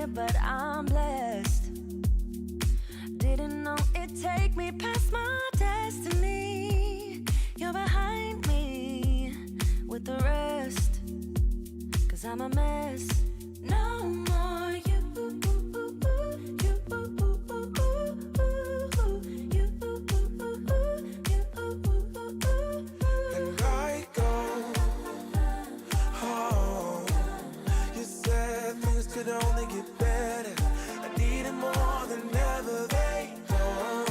here, but I'm blessed. Didn't know it'd take me past my destiny. You're behind me with the rest, 'cause I'm a mess. No more you. Could only get better. I need it more than ever. They don't.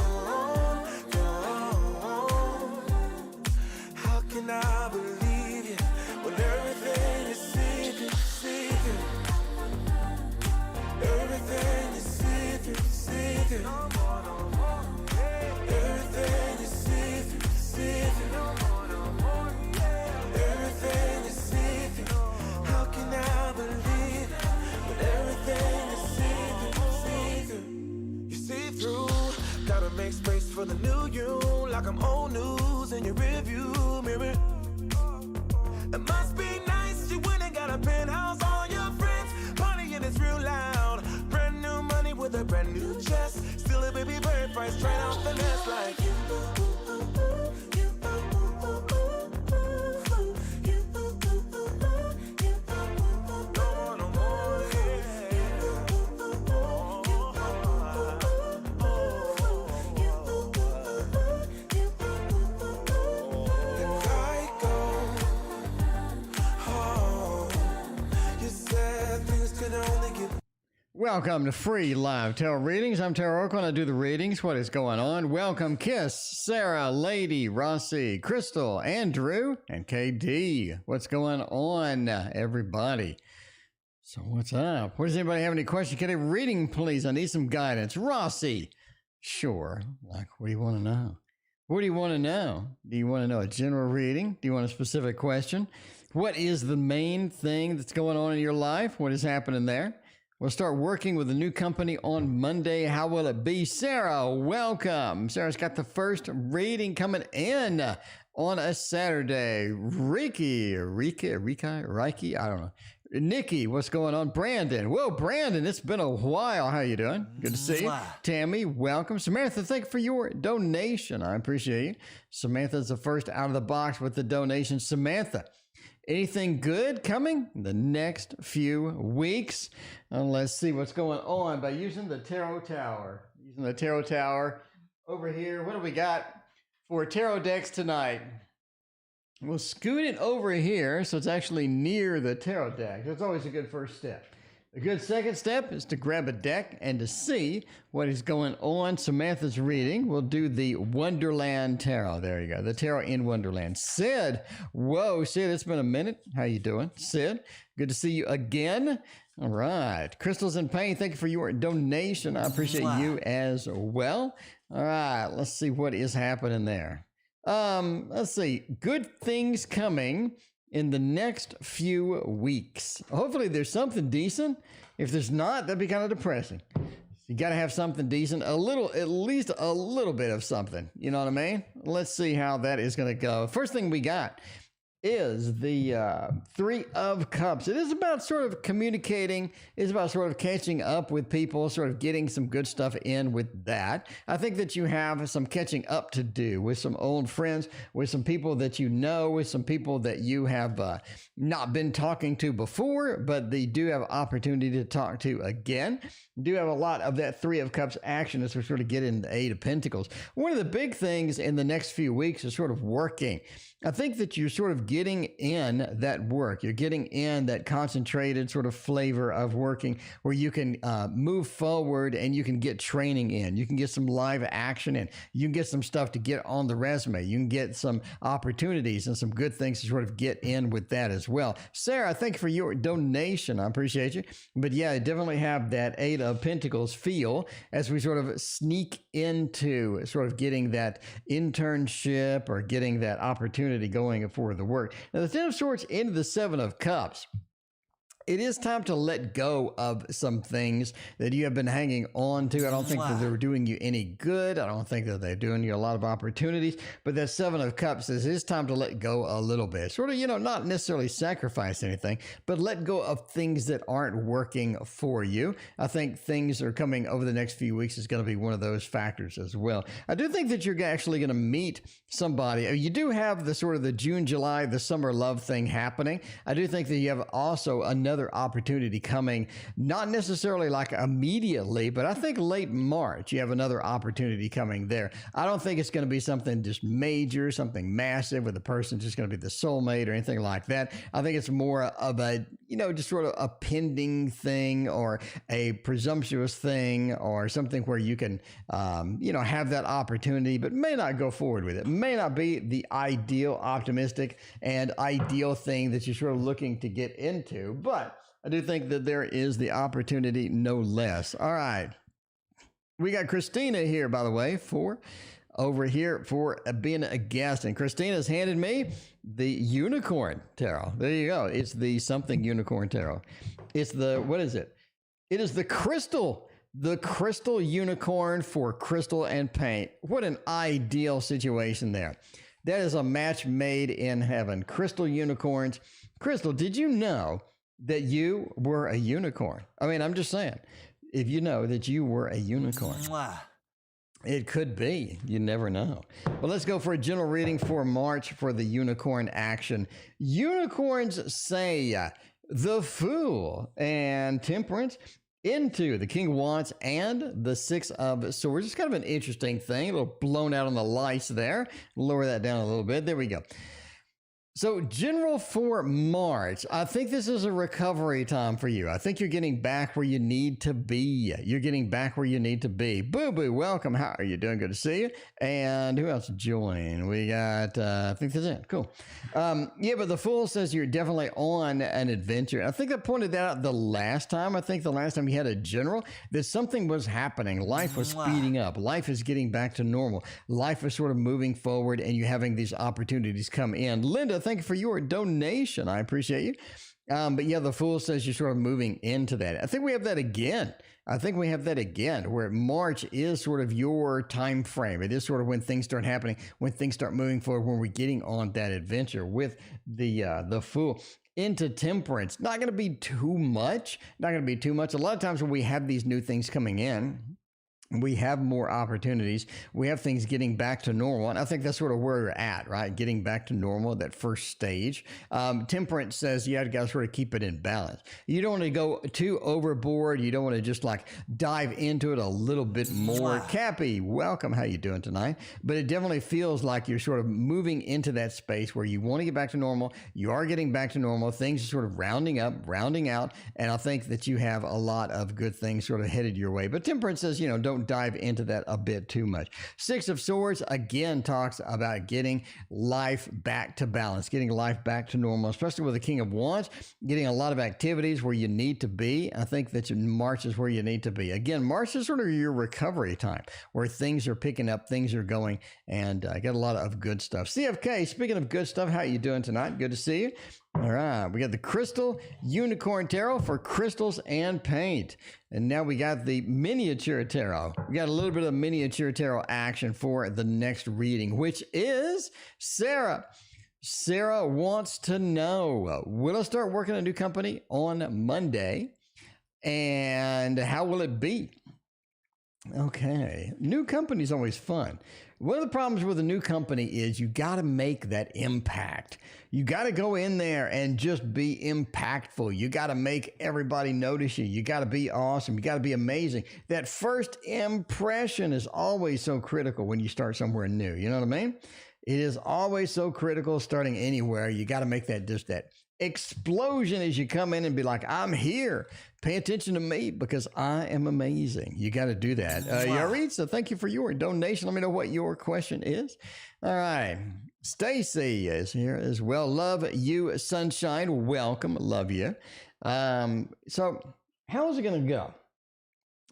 How can I believe you when everything is secret, secret? Everything is secret, secret. Everything is secret, secret. Everything is secret. How can I believe it? Everything is secret, secret. You see through, gotta make space for the new you. Like I'm old news in your review mirror. It must be nice, you went and got a penthouse. All your friends partying is real loud. Brand new money with a brand new chest. Still a baby bird price straight off the nest like you. Welcome to free live tarot readings. I'm TarotOracle and I do the readings. What is going on? Welcome, Kiss, Sarah, Lady, Rossi, Crystal, Andrew, and KD. What's going on, everybody? So what's up? What does anybody have any questions? Get a reading, please. I need some guidance. Rossi. Sure. Like, what do you want to know? What do you want to know? Do you want to know a general reading? Do you want a specific question? What is the main thing that's going on in your life? What is happening there? We'll start working with a new company on Monday. How will it be? Sarah, welcome. Sarah's got the first reading coming in on a Saturday. Riki, I don't know. Nikki, what's going on? Brandon. Whoa, Brandon, it's been a while. How you doing? Good to see you. Tammy, welcome. Samantha, thank you for your donation. I appreciate you. Samantha's the first out of the box with the donation. Samantha, anything good coming in the next few weeks? Let's see what's going on by using the Tarot Tower. Using the Tarot Tower over here. What do we got for tarot decks tonight? We'll scoot it over here so it's actually near the tarot deck. That's always a good first step. A good second step is to grab a deck and to see what is going on. Samantha's reading. We'll do the Wonderland Tarot. There you go. The Tarot in Wonderland. Sid. Whoa, Sid, it's been a minute. How you doing? Sid, good to see you again. All right. Crystals in Pain, thank you for your donation. I appreciate you as well. All right. Let's see what is happening there. Let's see. Good things coming in the next few weeks. Hopefully there's something decent. If there's not, that'd be kind of depressing. You got to have something decent, a little, at least a little bit of something. You know what I mean? Let's see how that is going to go. First thing we got is the Three of Cups. It is about sort of communicating. It's about sort of catching up with people, sort of getting some good stuff in with that. I think that you have some catching up to do with some old friends, with some people that you know, with some people that you have not been talking to before, but they do have opportunity to talk to again. You do have a lot of that Three of Cups action as we sort of get into the Eight of Pentacles. One of the big things in the next few weeks is sort of working. I think that you're sort of getting in that work. You're getting in that concentrated sort of flavor of working where you can move forward and you can get training in. You can get some live action in. You can get some stuff to get on the resume. You can get some opportunities and some good things to sort of get in with that as well. Sarah, thank you for your donation. I appreciate you. But yeah, I definitely have that Eight of Pentacles feel as we sort of sneak into sort of getting that internship or getting that opportunity going for the work. Now, the Ten of Swords into the Seven of Cups. it is time to let go of some things that you have been hanging on to. I don't think that they're doing you any good. I don't think that they're doing you a lot of opportunities. But that Seven of Cups says it's time to let go a little bit. Sort of, not necessarily sacrifice anything, but let go of things that aren't working for you. I think things are coming over the next few weeks is going to be one of those factors as well. I do think that you're actually going to meet somebody. You do have the sort of the June, July, the summer love thing happening. I do think that you have also another opportunity coming, not necessarily like immediately, but I think late March, you have another opportunity coming there. I don't think it's going to be something just major, something massive where the person's just going to be the soulmate or anything like that. I think it's more of a, just sort of a pending thing or a presumptuous thing or something where you can, have that opportunity, but may not go forward with it. May not be the ideal, optimistic, and ideal thing that you're sort of looking to get into, but I do think that there is the opportunity no less. All right. We got Christina here, by the way, over here for being a guest. And Christina's handed me the Unicorn Tarot. There you go. It's the something Unicorn Tarot. It's what is it? It is the crystal unicorn for crystal and paint. What an ideal situation there. That is a match made in heaven. Crystal unicorns. Crystal, did you know that you were a unicorn? I mean, I'm just saying, if you know that you were a unicorn, it could be. You never know. Well, let's go for a general reading for March for the unicorn action. Unicorns say the Fool and Temperance into the King of Wands and the Six of Swords. It's kind of an interesting thing. A little blown out on the lights there. Lower that down a little bit. There we go. So general for March, I think this is a recovery time for you. I think you're getting back where you need to be. You're getting back where you need to be. Boo Boo, welcome. How are you doing? Good to see you. And who else joined? We got, I think that's it. Cool. Yeah, but the Fool says you're definitely on an adventure. I think I pointed that out the last time. I think the last time you had a general, that something was happening. Life was speeding up. Life is getting back to normal. Life is sort of moving forward and you're having these opportunities come in. Linda, thank you for your donation. I appreciate you. But yeah, the Fool says you're sort of moving into that. I think we have that again. Where March is sort of your time frame. It is sort of when things start happening, when things start moving forward, when we're getting on that adventure with the Fool. Into Temperance. Not going to be too much. A lot of times when we have these new things coming in, we have more opportunities. We have things getting back to normal. And I think that's sort of where we're at, right? Getting back to normal, that first stage. Temperance says you got to sort of keep it in balance. You don't want to go too overboard. You don't want to just like dive into it a little bit more. Cappy, welcome. How you doing tonight? But it definitely feels like you're sort of moving into that space where you want to get back to normal. You are getting back to normal. Things are sort of rounding up, rounding out. And I think that you have a lot of good things sort of headed your way. But Temperance says, don't dive into that a bit too much. Six of Swords again talks about getting life back to balance, getting life back to normal, especially with the King of Wands, getting a lot of activities where you need to be. I think that March is where you need to be. Again, March is sort of your recovery time where things are picking up, things are going, and I got a lot of good stuff. CFK, speaking of good stuff, how you doing tonight? Good to see you. All right, we got the Crystal Unicorn Tarot for crystals and paint. And now we got the Miniature Tarot. We got a little bit of Miniature Tarot action for the next reading, which is Sarah. Sarah wants to know, will I start working at a new company on Monday? And how will it be? Okay, new company is always fun. One of the problems with a new company is you got to make that impact. You got to go in there and just be impactful. You got to make everybody notice you. You got to be awesome. You got to be amazing. That first impression is always so critical when you start somewhere new. You know what I mean? It is always so critical starting anywhere. You got to make that just that explosion as you come in and be like, I'm here. Pay attention to me because I am amazing. You got to do that. Yaritza, thank you for your donation. Let me know what your question is. All right. Stacy is here as well. Love you, Sunshine. Welcome. Love you. So how is it going to go?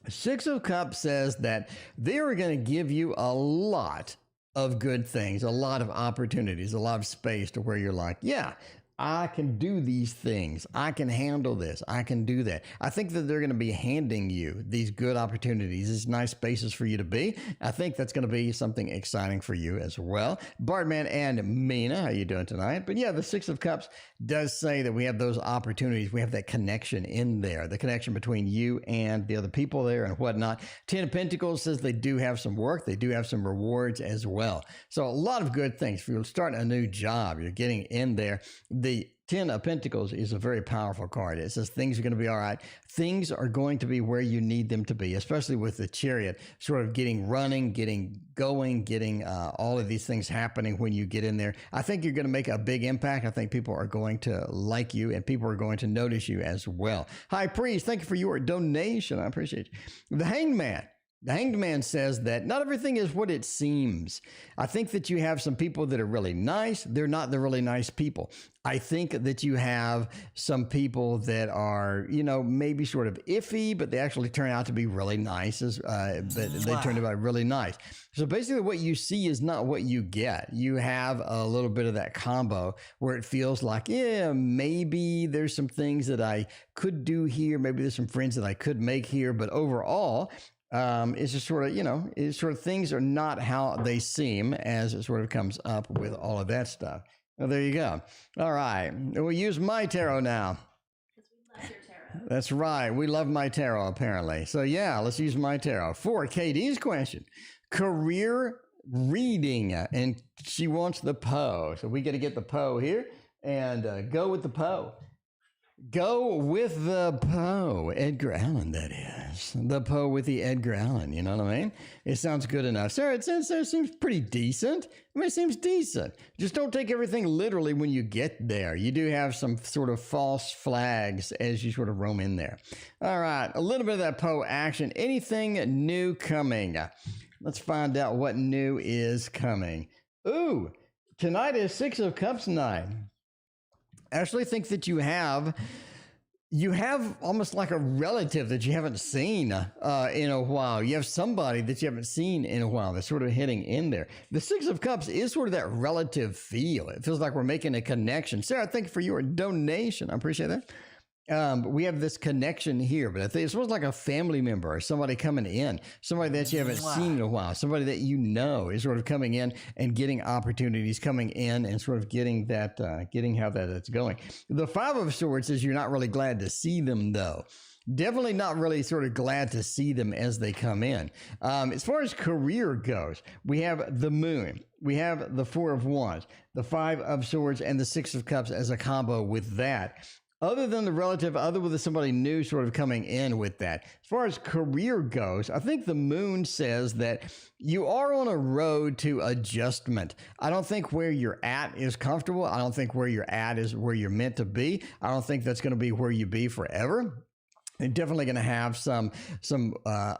Six of Cups says that they are going to give you a lot of good things, a lot of opportunities, a lot of space to where you're like, yeah, I can do these things. I can handle this. I can do that. I think that they're going to be handing you these good opportunities, these nice spaces for you to be. I think that's going to be something exciting for you as well. Bartman and Mina, how you doing tonight? But yeah, the Six of Cups does say that we have those opportunities. We have that connection in there, the connection between you and the other people there and whatnot. Ten of Pentacles says they do have some work. They do have some rewards as well. So a lot of good things. If you're starting a new job, you're getting in there. The Ten of Pentacles is a very powerful card. It says things are going to be all right. Things are going to be where you need them to be, especially with the Chariot sort of getting running, getting going, getting all of these things happening when you get in there. I think you're going to make a big impact. I think people are going to like you and people are going to notice you as well. High Priest, thank you for your donation. I appreciate you. The Hanged Man. The Hanged Man says that not everything is what it seems. I think that you have some people that are really nice. They're not the really nice people. I think that you have some people that are, you know, maybe sort of iffy, but they actually turn out to be really nice. But they turned out really nice. So basically what you see is not what you get. You have a little bit of that combo where it feels like, yeah, maybe there's some things that I could do here. Maybe there's some friends that I could make here. But overall, it's just sort of, you know, it's sort of things are not how they seem as it sort of comes up with all of that stuff. Well, there you go. All right. We'll use my tarot now. Because we love your tarot. That's right. We love my tarot, apparently. So, yeah, let's use my tarot. For KD's question, career reading. And she wants the Poe. So we got to get the Poe here and go with the Poe. Go with the Poe. Edgar Allan, that is. The Poe with the Edgar Allan, you know what I mean? It sounds good enough. Sarah, it seems pretty decent. I mean, it seems decent. Just don't take everything literally when you get there. You do have some sort of false flags as you sort of roam in there. All right, a little bit of that Poe action. Anything new coming? Let's find out what new is coming. Ooh, tonight is Six of Cups night. I actually think that you have almost like a relative that you haven't seen in a while. You have somebody that you haven't seen in a while that's sort of hitting in there. The Six of Cups is sort of that relative feel. It feels like we're making a connection. Sarah, thank you for your donation. I appreciate that. We have this connection here, but I think it's almost like a family member or somebody coming in, somebody that you haven't seen in a while, somebody that you know is sort of coming in and getting opportunities, coming in and sort of getting that, getting how that it's going. The Five of Swords is you're not really glad to see them though. Definitely not really sort of glad to see them as they come in. As far as career goes, we have the Moon. We have the Four of Wands, the Five of Swords, and the Six of Cups as a combo with that. Other than the relative, other than somebody new sort of coming in with that. As far as career goes, I think the Moon says that you are on a road to adjustment. I don't think where you're at is comfortable. I don't think where you're at is where you're meant to be. I don't think that's going to be where you be forever. You're definitely going to have some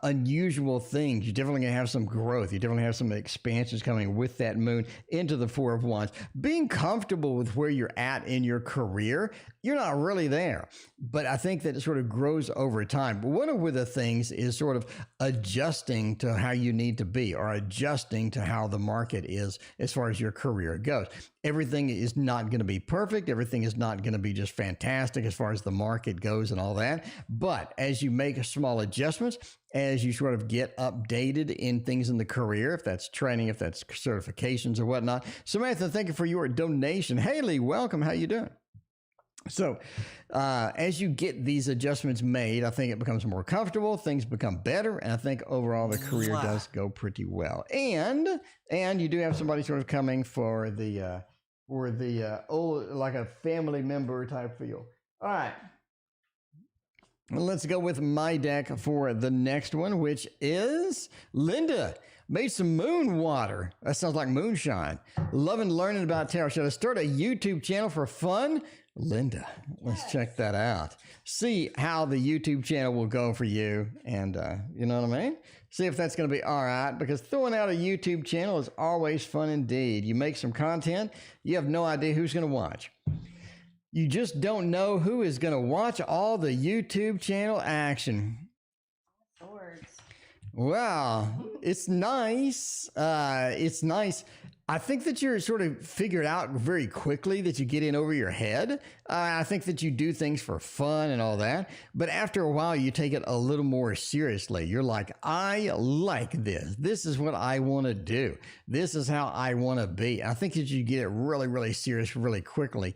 unusual things. You're definitely going to have some growth. You definitely have some expansions coming with that Moon into the Four of Wands. Being comfortable with where you're at in your career, you're not really there. But I think that it sort of grows over time. But one of the things is sort of adjusting to how you need to be or adjusting to how the market is as far as your career goes. Everything is not going to be perfect. Everything is not going to be just fantastic as far as the market goes and all that. But as you make small adjustments, as you sort of get updated in things in the career, if that's training, if that's certifications or whatnot. Samantha, thank you for your donation. Haley, welcome. How you doing? So as you get these adjustments made, I think it becomes more comfortable, things become better, and I think overall the career does go pretty well. And you do have somebody sort of coming for the old, like a family member type feel. All right. Let's go with my deck for the next one, which is Linda. Made some moon water. That sounds like moonshine. Loving learning about tarot. Should I start a YouTube channel for fun? Linda, let's check that out. See how the YouTube channel will go for you. And you know what I mean? See if that's going to be all right, because throwing out a YouTube channel is always fun indeed. You make some content, you have no idea who's going to watch. You just don't know who is going to watch all the YouTube channel action. Swords. Wow, it's nice. It's nice. I think that you're sort of figured out very quickly that you get in over your head. I think that you do things for fun and all that. But after a while, you take it a little more seriously. You're like, I like this. This is what I want to do. This is how I want to be. I think that you get it really, really serious really quickly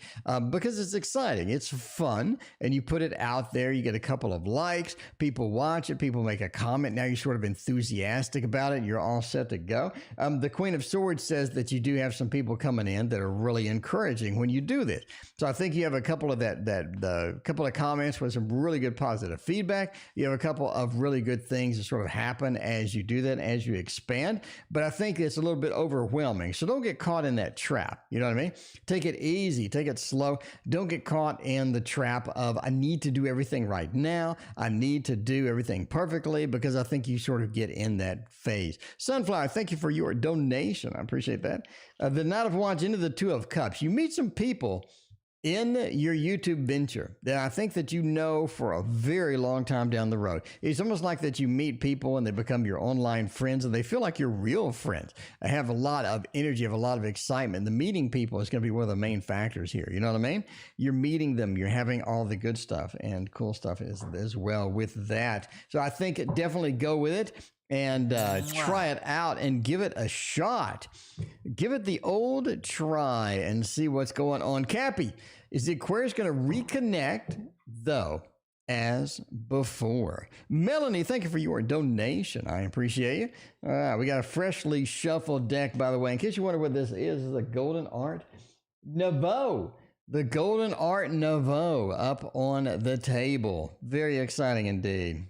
because it's exciting. It's fun. And you put it out there. You get a couple of likes. People watch it. People make a comment. Now you're sort of enthusiastic about it. You're all set to go. The Queen of Swords says that you do have some people coming in that are really encouraging when you do this. So I think you have a couple of the couple of comments with some really good positive feedback. You have a couple of really good things that sort of happen as you do that, as you expand. But I think it's a little bit overwhelming. So don't get caught in that trap. You know what I mean? Take it easy. Take it slow. Don't get caught in the trap of, I need to do everything right now. I need to do everything perfectly, because I think you sort of get in that phase. Sunflower, thank you for your donation. I appreciate that. The Knight of Wands into the Two of Cups. You meet some people in your YouTube venture that I think that you know for a very long time down the road. It's almost like that you meet people and they become your online friends and they feel like you're real friends. I have a lot of energy, have a lot of excitement. The meeting people is going to be one of the main factors here. You know what I mean? You're meeting them. You're having all the good stuff and cool stuff as well with that. So I think definitely go with it. And try it out and give it a shot. Give it the old try and see what's going on. Cappy, is the Aquarius going to reconnect, though, as before? Melanie, thank you for your donation. I appreciate you. All right, we got a freshly shuffled deck, by the way. In case you wonder what this is a Golden Art Nouveau. The Golden Art Nouveau up on the table. Very exciting indeed.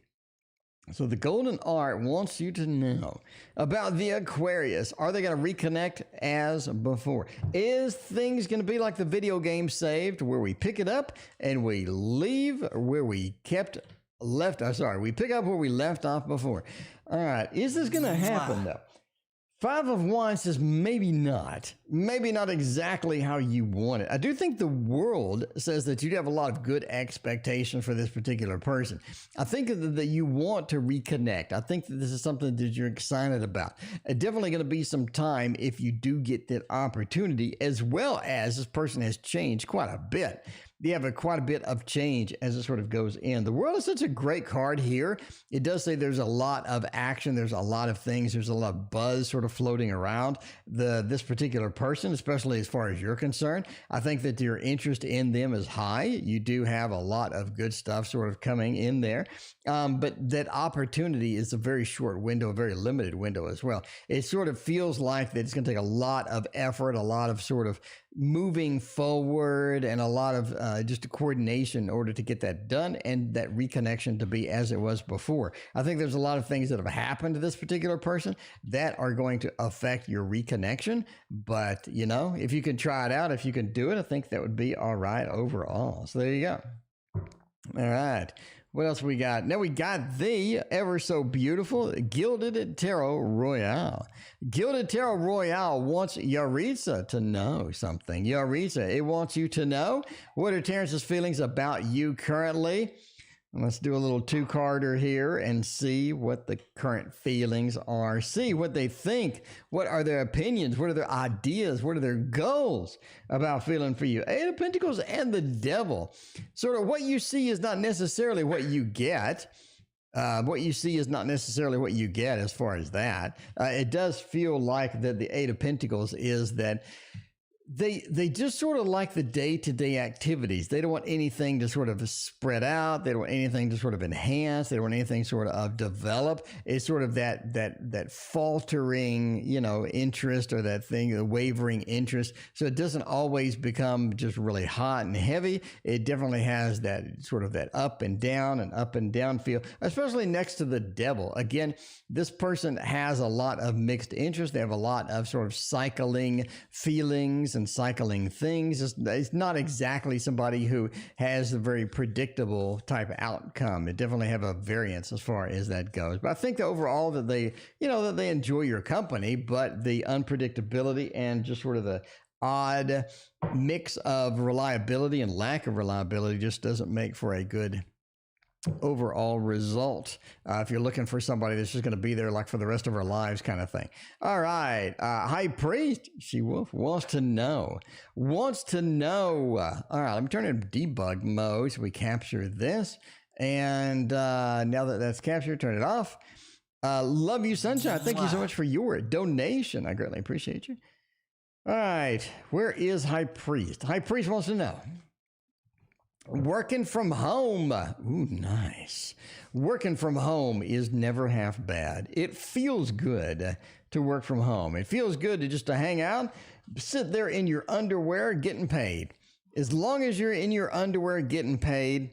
So the Golden Art wants you to know about the Aquarius. Are they going to reconnect as before? Is things going to be like the video game Saved, where we pick it up and we leave where we we pick up where we left off before. All right. Is this going to happen, though? Five of Wands says maybe not exactly how you want it. I do think the world says that you have a lot of good expectation for this particular person. I think that you want to reconnect. I think that this is something that you're excited about. Definitely going to be some time if you do get that opportunity, as well as this person has changed quite a bit. You have quite a bit of change as it sort of goes in. The World is such a great card here. It does say there's a lot of action. There's a lot of things. There's a lot of buzz sort of floating around this particular person, especially as far as you're concerned. I think that your interest in them is high. You do have a lot of good stuff sort of coming in there. But that opportunity is a very short window, a very limited window as well. It sort of feels like that it's going to take a lot of effort, a lot of sort of moving forward, and a lot of just a coordination in order to get that done and that reconnection to be as it was before. I think there's a lot of things that have happened to this particular person that are going to affect your reconnection. But, you know, if you can try it out, if you can do it, I think that would be all right overall. So there you go. All right. What else we got? Now we got the ever so beautiful Gilded Tarot Royale. Gilded Tarot Royale wants Yaritza to know something. Yaritza, it wants you to know what are Terrence's feelings about you currently. Let's do a little two-carder here and see what the current feelings are. See what they think. What are their opinions? What are their ideas? What are their goals about feeling for you? Eight of Pentacles and the Devil. Sort of what you see is not necessarily what you get. What you see is not necessarily what you get as far as that. It does feel like that the Eight of Pentacles is that they just sort of like the day-to-day activities. They don't want anything to sort of spread out. They don't want anything to sort of enhance. They don't want anything sort of develop. It's sort of that faltering, you know, interest, or that thing, the wavering interest. So it doesn't always become just really hot and heavy. It definitely has that sort of that up and down feel, especially next to the Devil. Again, this person has a lot of mixed interest. They have a lot of sort of cycling feelings and cycling things. It's not exactly somebody who has a very predictable type of outcome. It definitely have a variance as far as that goes. But I think that overall that they, you know, that they enjoy your company, but the unpredictability and just sort of the odd mix of reliability and lack of reliability just doesn't make for a good overall result. If you're looking for somebody that's just going to be there like for the rest of our lives kind of thing. All right. High Priest, She Wolf, wants to know. All right, let me turn it in debug mode so we capture this. And now that that's captured, turn it off. Love you, Sunshine. Thank you so much for your donation. I greatly appreciate you. All right. Where is High Priest? High Priest wants to know. Working from home. Ooh, nice. Working from home is never half bad. It feels good to work from home. It feels good to just to hang out, sit there in your underwear getting paid. As long as you're in your underwear getting paid,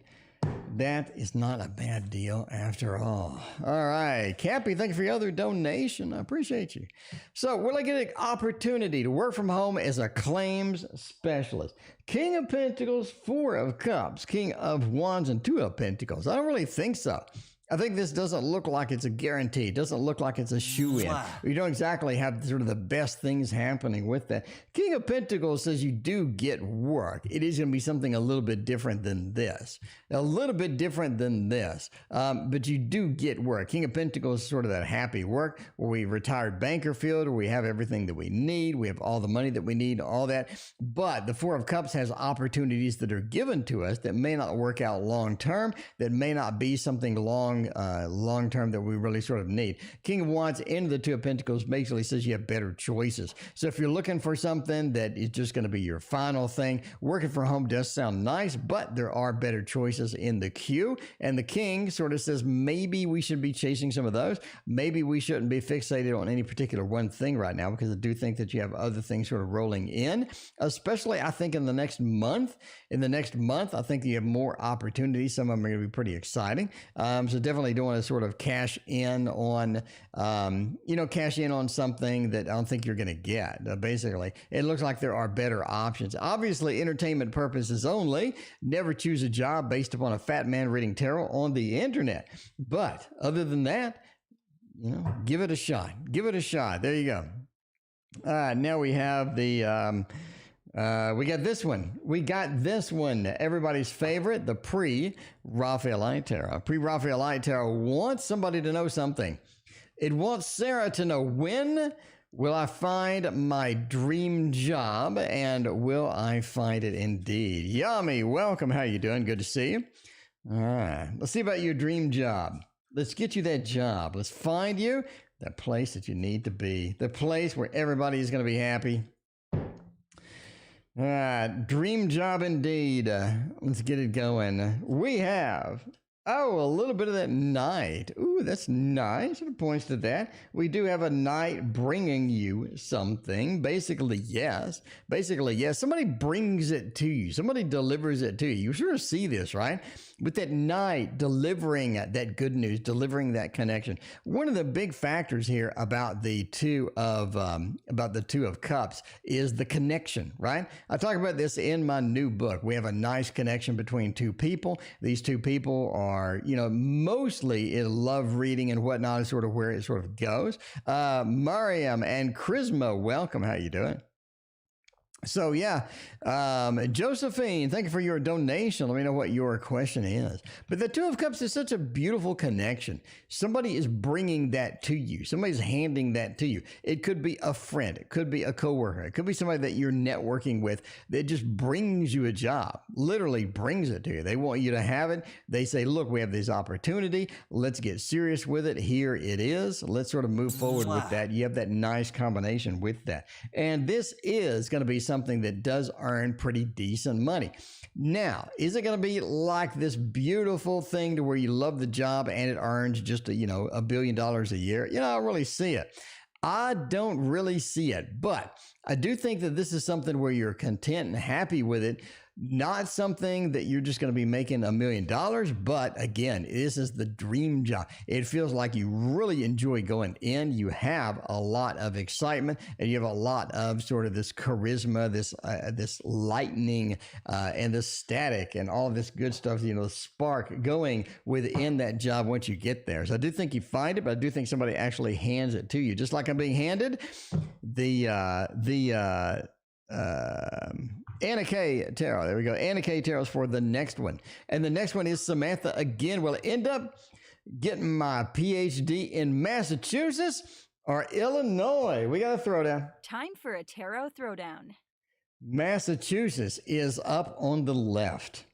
that is not a bad deal after all. All right. Cappy, thank you for your other donation. I appreciate you. So we're looking at an opportunity to work from home as a claims specialist. King of Pentacles, Four of Cups, King of Wands, and Two of Pentacles. I don't really think so. I think this doesn't look like it's a guarantee. It doesn't look like it's a shoe-in. You don't exactly have sort of the best things happening with that. King of Pentacles says you do get work. It is going to be something a little bit different than this. A little bit different than this. But you do get work. King of Pentacles is sort of that happy work where we retired banker field, where we have everything that we need. We have all the money that we need, all that. But the Four of Cups has opportunities that are given to us that may not work out long-term, that may not be something long term that we really sort of need. King of Wands into the Two of Pentacles basically says you have better choices. So if you're looking for something that is just going to be your final thing, working from home does sound nice, but there are better choices in the queue. And the King sort of says maybe we should be chasing some of those. Maybe we shouldn't be fixated on any particular one thing right now, because I do think that you have other things sort of rolling in, especially I think in the next month. In the next month, I think you have more opportunities. Some of them are going to be pretty exciting. So definitely don't want to sort of cash in on, cash in on something that I don't think you're going to get. Basically, it looks like there are better options. Obviously, entertainment purposes only. Never choose a job based upon a fat man reading tarot on the internet. But other than that, give it a shot. Give it a shot. There you go. Now we have the... we got this one. Everybody's favorite, the pre-Raphaelite Tarot. Pre-Raphaelite Tarot wants somebody to know something. It wants Sarah to know, when will I find my dream job, and will I find it indeed? Yummy, welcome. How you doing? Good to see you. All right, let's see about your dream job. Let's get you that job. Let's find you that place that you need to be, the place where everybody is going to be happy. All right, dream job indeed. Let's get it going. We have, a little bit of that knight. Ooh, that's nice. It points to that. We do have a knight bringing you something. Basically, yes. Somebody brings it to you. Somebody delivers it to you. You sort of see this, right? With that knight delivering that good news, delivering that connection. One of the big factors here about the Two of Cups is the connection, right? I talk about this in my new book. We have a nice connection between two people. These two people are, mostly in love reading and whatnot is sort of where it sort of goes. Mariam and Charisma, welcome. How you doing? So yeah, Josephine, thank you for your donation. Let me know what your question is. But the Two of Cups is such a beautiful connection. Somebody is bringing that to you. Somebody's handing that to you. It could be a friend. It could be a coworker. It could be somebody that you're networking with that just brings you a job, literally brings it to you. They want you to have it. They say, look, we have this opportunity. Let's get serious with it. Here it is. Let's sort of move forward with that. You have that nice combination with that. And this is going to be something that does earn pretty decent money. Now, is it going to be like this beautiful thing to where you love the job and it earns just $1 billion a year? I don't really see it. I don't really see it, but I do think that this is something where you're content and happy with it. Not something that you're just going to be making $1 million, but again, this is the dream job. It feels like you really enjoy going in. You have a lot of excitement, and you have a lot of sort of this charisma, this lightning, and this static, and all this good stuff. The spark going within that job once you get there. So I do think you find it, but I do think somebody actually hands it to you, just like I'm being handed Anna K. Tarot. There we go. Anna K. Tarot's for the next one. And the next one is Samantha again. Will I end up getting my PhD in Massachusetts or Illinois? We got a throwdown. Time for a tarot throwdown. Massachusetts is up on the left,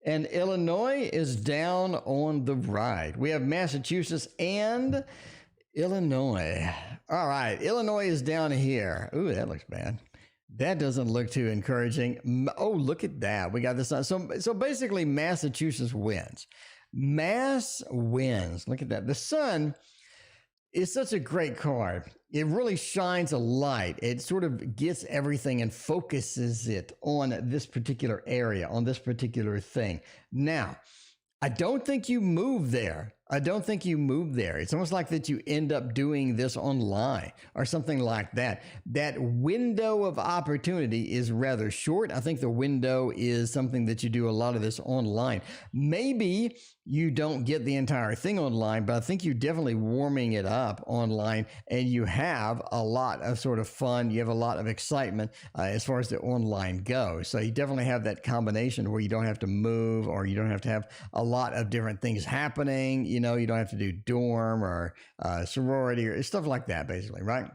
and Illinois is down on the right. We have Massachusetts and Illinois. All right, Illinois is down here. Ooh, that looks bad. That doesn't look too encouraging. Oh, look at that. We got this. So basically, Massachusetts wins. Mass wins. Look at that. The sun is such a great card. It really shines a light. It sort of gets everything and focuses it on this particular area, on this particular thing. Now, I don't think you move there. It's almost like that you end up doing this online or something like that. That window of opportunity is rather short. I think the window is something that you do a lot of this online. Maybe you don't get the entire thing online, but I think you're definitely warming it up online, and you have a lot of sort of fun. You have a lot of excitement as far as the online goes. So you definitely have that combination where you don't have to move, or you don't have to have a lot of different things happening. You know, you don't have to do dorm or sorority or stuff like that, basically, right?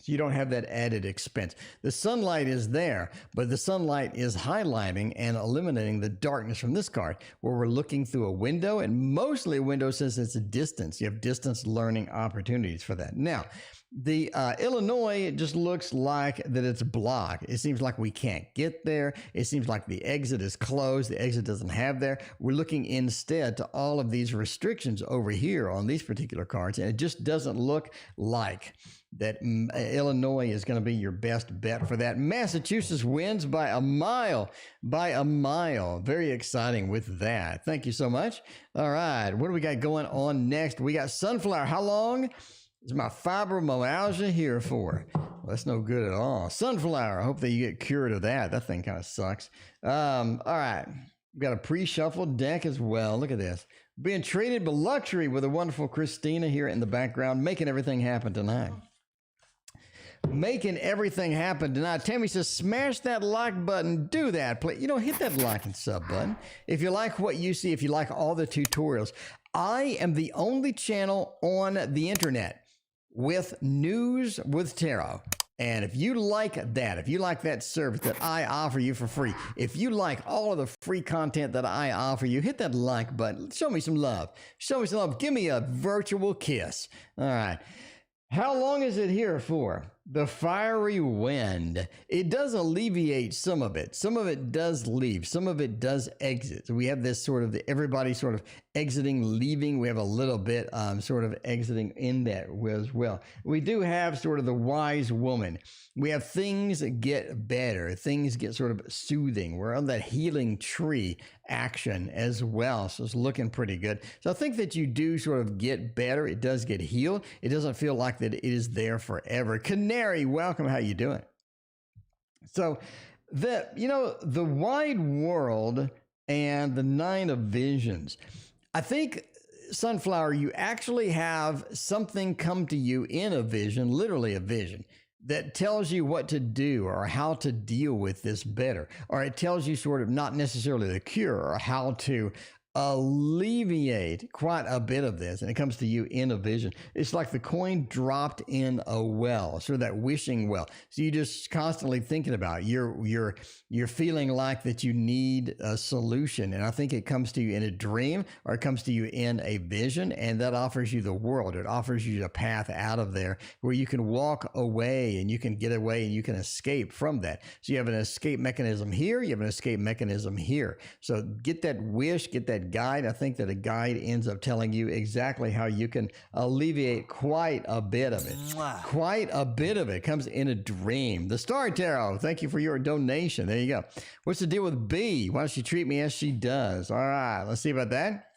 So you don't have that added expense. The sunlight is there, but the sunlight is highlighting and eliminating the darkness from this card, where we're looking through a window, and mostly a window since it's a distance. You have distance learning opportunities for that. Now, the Illinois, it just looks like that it's blocked. It seems like we can't get there. It seems like the exit is closed. The exit doesn't have there. We're looking instead to all of these restrictions over here on these particular cards, and it just doesn't look like that Illinois is going to be your best bet for that. Massachusetts wins by a mile. Very exciting with that. Thank you so much. All right, what do we got going on next? We got sunflower. How long is my fibromyalgia here for? Well, that's no good at all. Sunflower, I hope that you get cured of that. That thing kind of sucks. All right, we've got a pre-shuffled deck as well. Look at this. Being treated with luxury with a wonderful Christina here in the background, making everything happen tonight. Making everything happen tonight. Tammy says, smash that like button. Do that, please. You know, hit that like and sub button. If you like what you see, if you like all the tutorials, I am the only channel on the internet with news with tarot. And if you like that, if you like that service that I offer you for free, if you like all of the free content that I offer you, hit that like button. Show me some love. Show me some love. Give me a virtual kiss. All right. How long is it here for? The fiery wind. It does alleviate some of it. Some of it does leave. Some of it does exit. So we have this sort of everybody sort of exiting, leaving. We have a little bit sort of exiting in that as well. We do have sort of the wise woman. We have things get better. Things get sort of soothing. We're on that healing tree action as well. So it's looking pretty good. So I think that you do sort of get better. It does get healed. It doesn't feel like that it is there forever. Canary, welcome. How you doing? So the wide world and the 9 of visions. I think, Sunflower, you actually have something come to you in a vision, literally a vision, that tells you what to do or how to deal with this better. Or it tells you sort of not necessarily the cure or how to alleviate quite a bit of this, and it comes to you in a vision. It's like the coin dropped in a well, sort of that wishing well. So you just constantly thinking about it. You're feeling like that you need a solution, and I think it comes to you in a dream or it comes to you in a vision, and that offers you the world. It offers you a path out of there where you can walk away and you can get away and you can escape from that. So you have an escape mechanism here, you have an escape mechanism here. So get that wish, get that guide. I think that a guide ends up telling you exactly how you can alleviate quite a bit of it. Quite a bit of it comes in a dream. The Star Tarot, thank you for your donation. There you go. What's the deal with B? Why don't she treat me as she does? All right, let's see about that.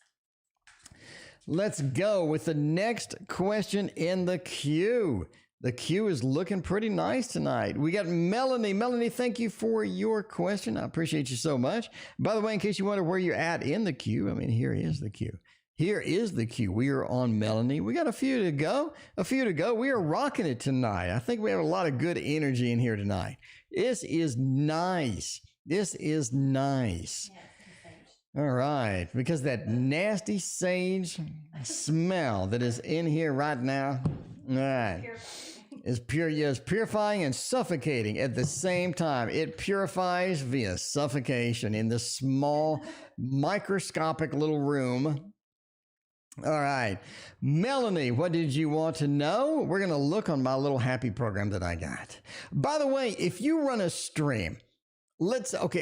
Let's go with the next question in the queue. The queue is looking pretty nice tonight. We got Melanie. Melanie, thank you for your question. I appreciate you so much. By the way, in case you wonder where you're at in the queue, I mean, here is the queue. Here is the cue. We are on Melanie. We got a few to go. We are rocking it tonight. I think we have a lot of good energy in here tonight. This is nice. All right, because that nasty sage smell that is in here right now, all right, is purifying and suffocating at the same time. It purifies via suffocation in this small, microscopic little room. All right, Melanie, what did you want to know? We're going to look on my little happy program that I got. By the way, if you run a stream,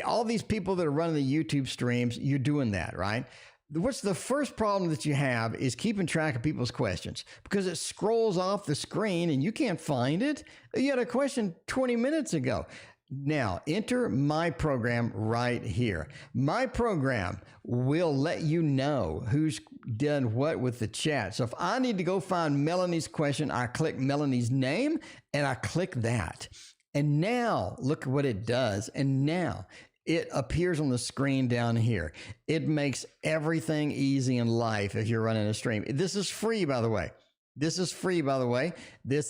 all these people that are running the YouTube streams, you're doing that, right? What's the first problem that you have is keeping track of people's questions because it scrolls off the screen and you can't find it. You had a question 20 minutes ago. Now, enter my program right here. My program will let you know who's done what with the chat. So if I need to go find Melanie's question, I click Melanie's name and I click that. And now look what it does. And now it appears on the screen down here. It makes everything easy in life if you're running a stream. This is free, by the way. This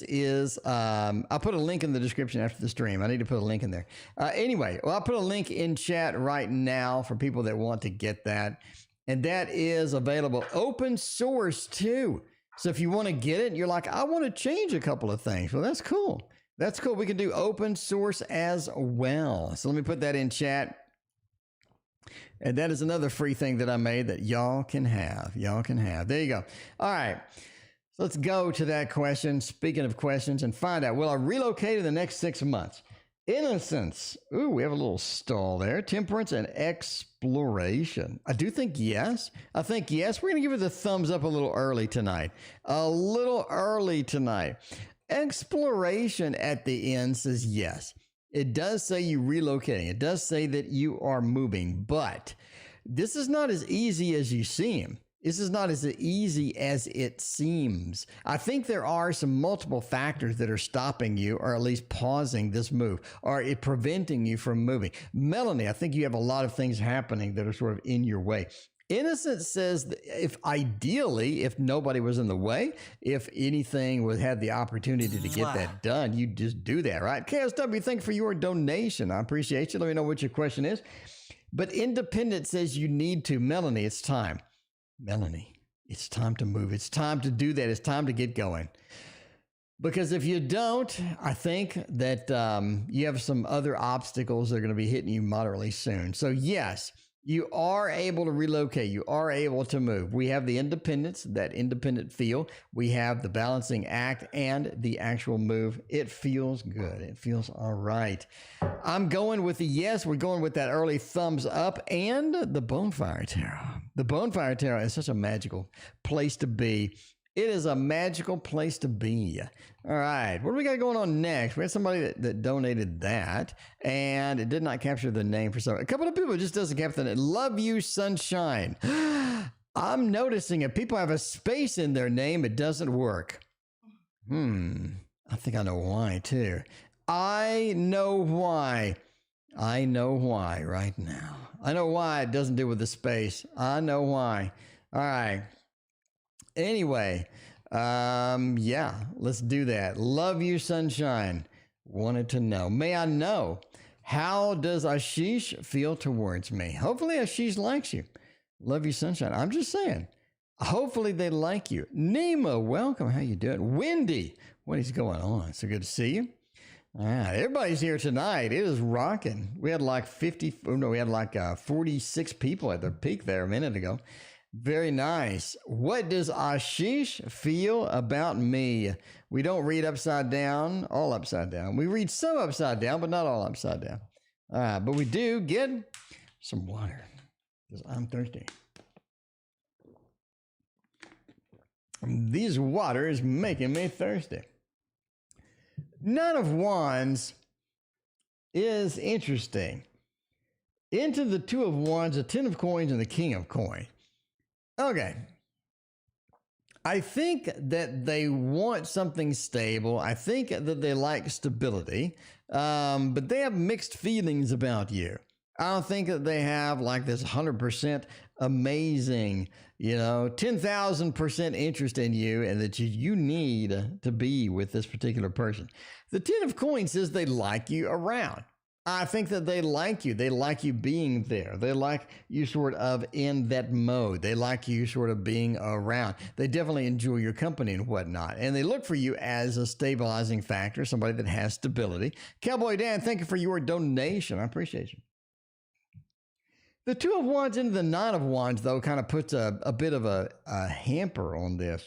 is, I'll put a link in the description after the stream. I need to put a link in there. Anyway, I'll put a link in chat right now for people that want to get that. And that is available open source too. So if you want to get it, you're like, I want to change a couple of things. Well, that's cool. We can do open source as well. So let me put that in chat. And that is another free thing that I made that y'all can have. There you go. All right. Let's go to that question. Speaking of questions, and find out, will I relocate in the next 6 months? Innocence. Ooh, we have a little stall there. Temperance and exploration. I do think yes. We're going to give it the thumbs up a little early tonight. Exploration at the end says yes. It does say you relocating. It does say that you are moving, but this is not as easy as you seem. This is not as easy as it seems. I think there are some multiple factors that are stopping you, or at least pausing this move, or it preventing you from moving. Melanie, I think you have a lot of things happening that are sort of in your way. Innocence says that if nobody was in the way, if anything would have the opportunity to get that done, you just do that, right? KSW, thank you for your donation. I appreciate you. Let me know what your question is. But Independent says you need to. Melanie, it's time. Melanie, it's time to move. It's time to do that. It's time to get going. Because if you don't, I think that you have some other obstacles that are going to be hitting you moderately soon. So yes, you are able to relocate. You are able to move. We have the independence, that independent feel. We have the balancing act and the actual move. It feels good. It feels all right. I'm going with the yes. We're going with that early thumbs up and the Bonfire Tarot. The Bonfire Tarot is such a magical place to be. It is a magical place to be. All right. What do we got going on next? We had somebody that donated that, and it did not capture the name for some. A couple of people just doesn't capture the name. Love you, Sunshine. I'm noticing if people have a space in their name, it doesn't work. I think I know why, too. I know why right now. I know why it doesn't do with the space. I know why. All right. Anyway, yeah, let's do that. Love you, Sunshine. Wanted to know. May I know, how does Ashish feel towards me? Hopefully Ashish likes you. Love you, Sunshine. I'm just saying. Hopefully they like you. Nima, welcome. How you doing? Wendy, what is going on? So good to see you. All right, everybody's here tonight. It is rocking. We had like 46 people at the peak there a minute ago. Very nice. What does Ashish feel about me? We don't read upside down, all upside down. We read some upside down, but not all upside down. All right, but we do get some water because I'm thirsty. This water is making me thirsty. Nine of Wands is interesting. Into the Two of Wands, the Ten of Coins, and the King of Coins. Okay. I think that they want something stable. I think that they like stability, but they have mixed feelings about you. I don't think that they have like this 100% amazing, 10,000% interest in you, and that you need to be with this particular person. The 10 of Coins says they like you around. I think that they like you. They like you being there. They like you sort of in that mode. They like you sort of being around. They definitely enjoy your company and whatnot. And they look for you as a stabilizing factor, somebody that has stability. Cowboy Dan, thank you for your donation. I appreciate you. The 2 of Wands into the 9 of Wands, though, kind of puts a bit of a hamper on this.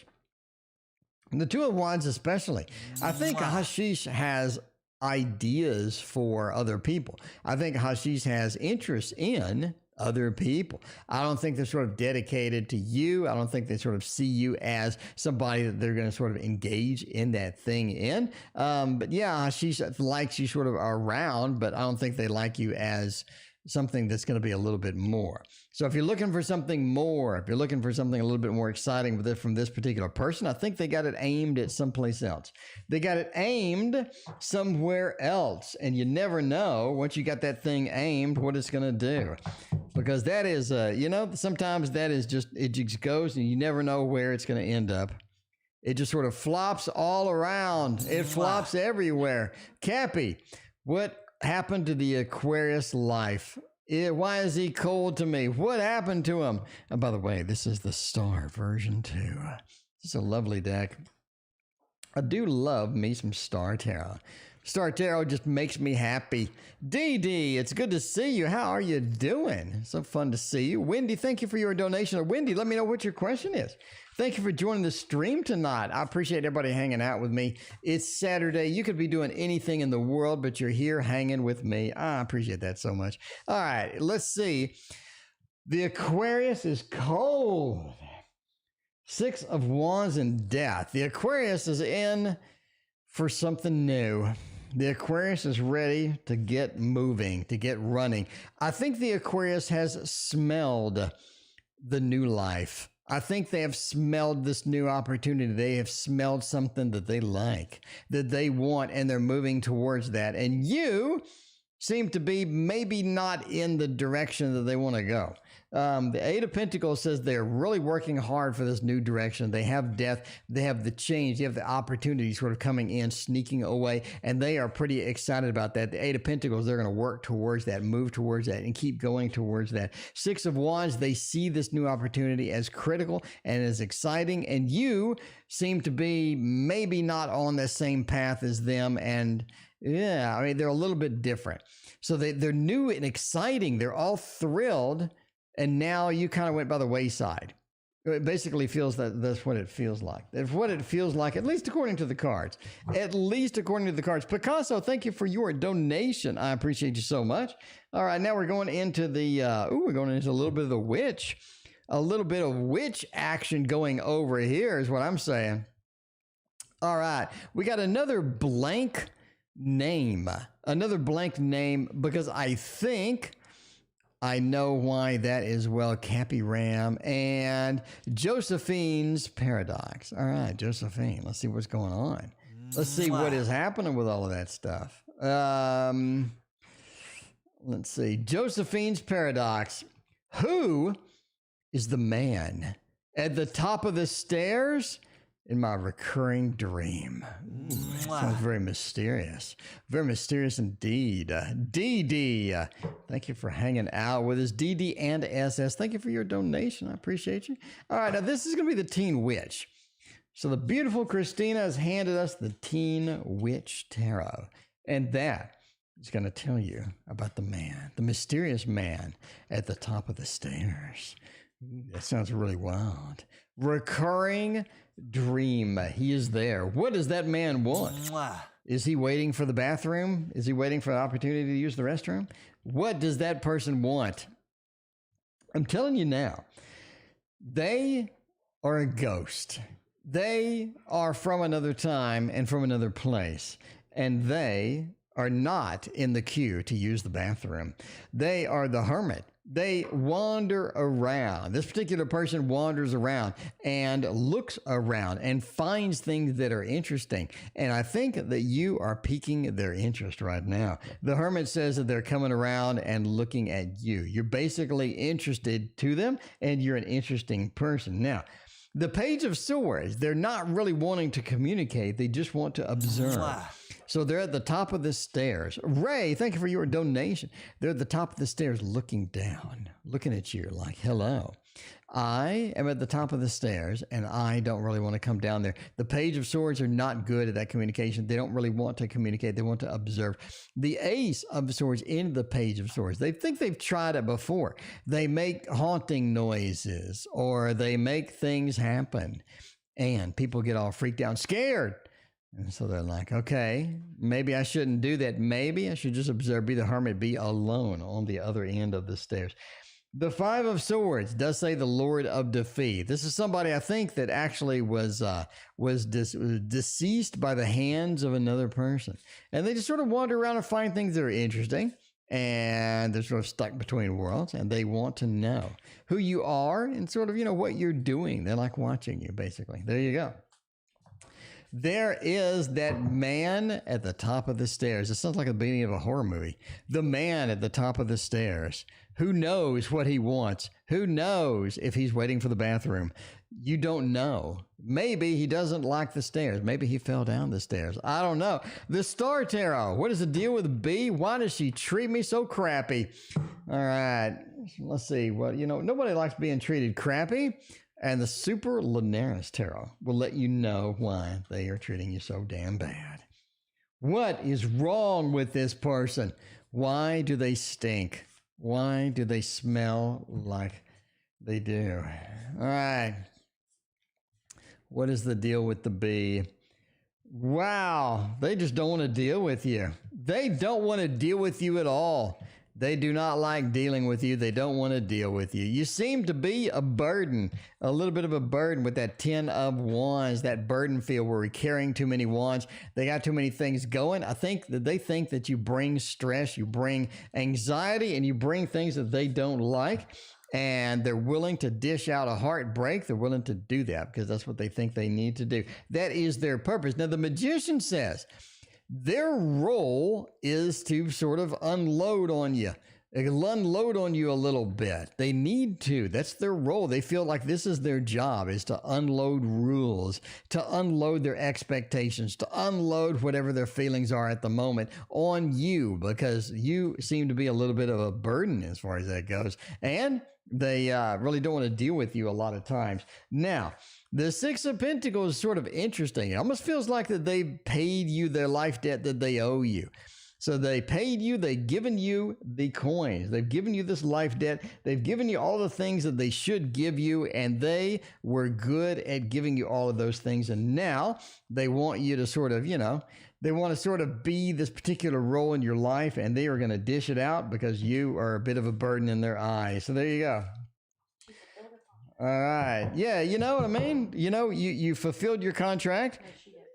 And the 2 of Wands especially. I think Hashish has ideas for other people. I think Hashish has interest in other people. I don't think they're sort of dedicated to you. I don't think they sort of see you as somebody that they're going to sort of engage in that thing in. But yeah, Hashish likes you sort of around, but I don't think they like you as something that's going to be a little bit more. So if you're looking for something more, if you're looking for something a little bit more exciting with it from this particular person, I think they got it aimed at someplace else. They got it aimed somewhere else. And you never know once you got that thing aimed, what it's going to do. Because that is, sometimes that is just, it just goes and you never know where it's going to end up. It just sort of flops all around. It flops everywhere. Cappy, what happened to the Aquarius life? Why is he cold to me? What happened to him? And by the way, this is the Star version 2. It's a lovely deck. I do love me some Star Tarot. Star Tarot just makes me happy. DD, it's good to see you. How are you doing? So fun to see you. Wendy, thank you for your donation. Wendy, let me know what your question is. Thank you for joining the stream tonight. I appreciate everybody hanging out with me. It's Saturday. You could be doing anything in the world, but you're here hanging with me. I appreciate that so much. All right, let's see. The Aquarius is cold. 6 of Wands and Death. The Aquarius is in for something new. The Aquarius is ready to get moving, to get running. I think the Aquarius has smelled the new life. I think they have smelled this new opportunity. They have smelled something that they like, that they want, and they're moving towards that. And you seem to be maybe not in the direction that they want to go. The 8 of Pentacles says they're really working hard for this new direction. They have death. They have the change. They have the opportunity sort of coming in, sneaking away, and they are pretty excited about that. The 8 of Pentacles, they're going to work towards that, move towards that, and keep going towards that. 6 of Wands, they see this new opportunity as critical and as exciting, and you seem to be maybe not on the same path as them, and yeah, I mean, they're a little bit different. So they're new and exciting. They're all thrilled. And now you kind of went by the wayside. It basically feels that that's what it feels like. That's what it feels like, at least according to the cards. At least according to the cards. Picasso, thank you for your donation. I appreciate you so much. All right, now we're going into the, we're going into a little bit of the witch. A little bit of witch action going over here is what I'm saying. All right, we got another blank name. Another blank name because I think I know why that is. Well, Cappy Ram and Josephine's Paradox. All right, Josephine, let's see what's going on. Let's see what is happening with all of that stuff. Let's see. Josephine's Paradox. Who is the man at the top of the stairs in my recurring dream? Ooh, that sounds very mysterious. Very mysterious indeed. DD, thank you for hanging out with us. DD and SS, thank you for your donation. I appreciate you. All right, now this is going to be the Teen Witch. So the beautiful Christina has handed us the Teen Witch Tarot. And that is going to tell you about the man, the mysterious man at the top of the stairs. Ooh, that sounds really wild. Recurring dream. He is there. What does that man want? Is he waiting for the bathroom? Is he waiting for an opportunity to use the restroom? What does that person want? I'm telling you now, they are a ghost. They are from another time and from another place, and they are not in the queue to use the bathroom. They are the hermit. They wander around. This particular person wanders around and looks around and finds things that are interesting. And I think that you are piquing their interest right now. The Hermit says that they're coming around and looking at you. You're basically interested to them, and you're an interesting person. Now, the Page of Swords, they're not really wanting to communicate. They just want to observe. So they're at the top of the stairs. Ray, thank you for your donation. They're at the top of the stairs looking down, looking at you like, hello. I am at the top of the stairs, and I don't really want to come down there. The Page of Swords are not good at that communication. They don't really want to communicate. They want to observe. The Ace of Swords in the Page of Swords, they think they've tried it before. They make haunting noises, or they make things happen, and people get all freaked out and scared. And so they're like, okay, maybe I shouldn't do that. Maybe I should just observe, be the hermit, be alone on the other end of the stairs. The Five of Swords does say the Lord of Defeat. This is somebody I think that actually was deceased by the hands of another person. And they just sort of wander around and find things that are interesting. And they're sort of stuck between worlds, and they want to know who you are and sort of, you know, what you're doing. They like watching you, basically. There you go. There is that man at the top of the stairs. It sounds like the beginning of a horror movie. The man at the top of the stairs. Who knows what he wants? Who knows if he's waiting for the bathroom? You don't know. Maybe he doesn't like the stairs. Maybe he fell down the stairs. I don't know. The Star Tarot. What is the deal with B? Why does she treat me so crappy? All right. Let's see. Well, you know, nobody likes being treated crappy. And the Super Linares Tarot will let you know why they are treating you so damn bad. What is wrong with this person? Why do they stink? Why do they smell like they do? All right. What is the deal with the bee? Wow. They just don't want to deal with you. They don't want to deal with you at all. They do not like dealing with you. They don't want to deal with you. You seem to be a burden, a little bit of a burden with that 10 of Wands, that burden feel where we're carrying too many wands. They got too many things going. I think that they think that you bring stress, you bring anxiety, and you bring things that they don't like. And they're willing to dish out a heartbreak. They're willing to do that because that's what they think they need to do. That is their purpose. Now, the Magician says, their role is to sort of unload on you. They'll unload on you a little bit. They need to. That's their role. They feel like this is their job, is to unload rules, to unload their expectations, to unload whatever their feelings are at the moment on you, because you seem to be a little bit of a burden as far as that goes. And they really don't want to deal with you a lot of times. Now, the Six of Pentacles is sort of interesting. It almost feels like that they've paid you their life debt that they owe you. So they paid you, they've given you the coins, they've given you this life debt, they've given you all the things that they should give you, and they were good at giving you all of those things. And now they want you to sort of, you know, they want to sort of be this particular role in your life, and they are going to dish it out because you are a bit of a burden in their eyes. So there you go. All right. Yeah, you know what I mean? You know, you fulfilled your contract,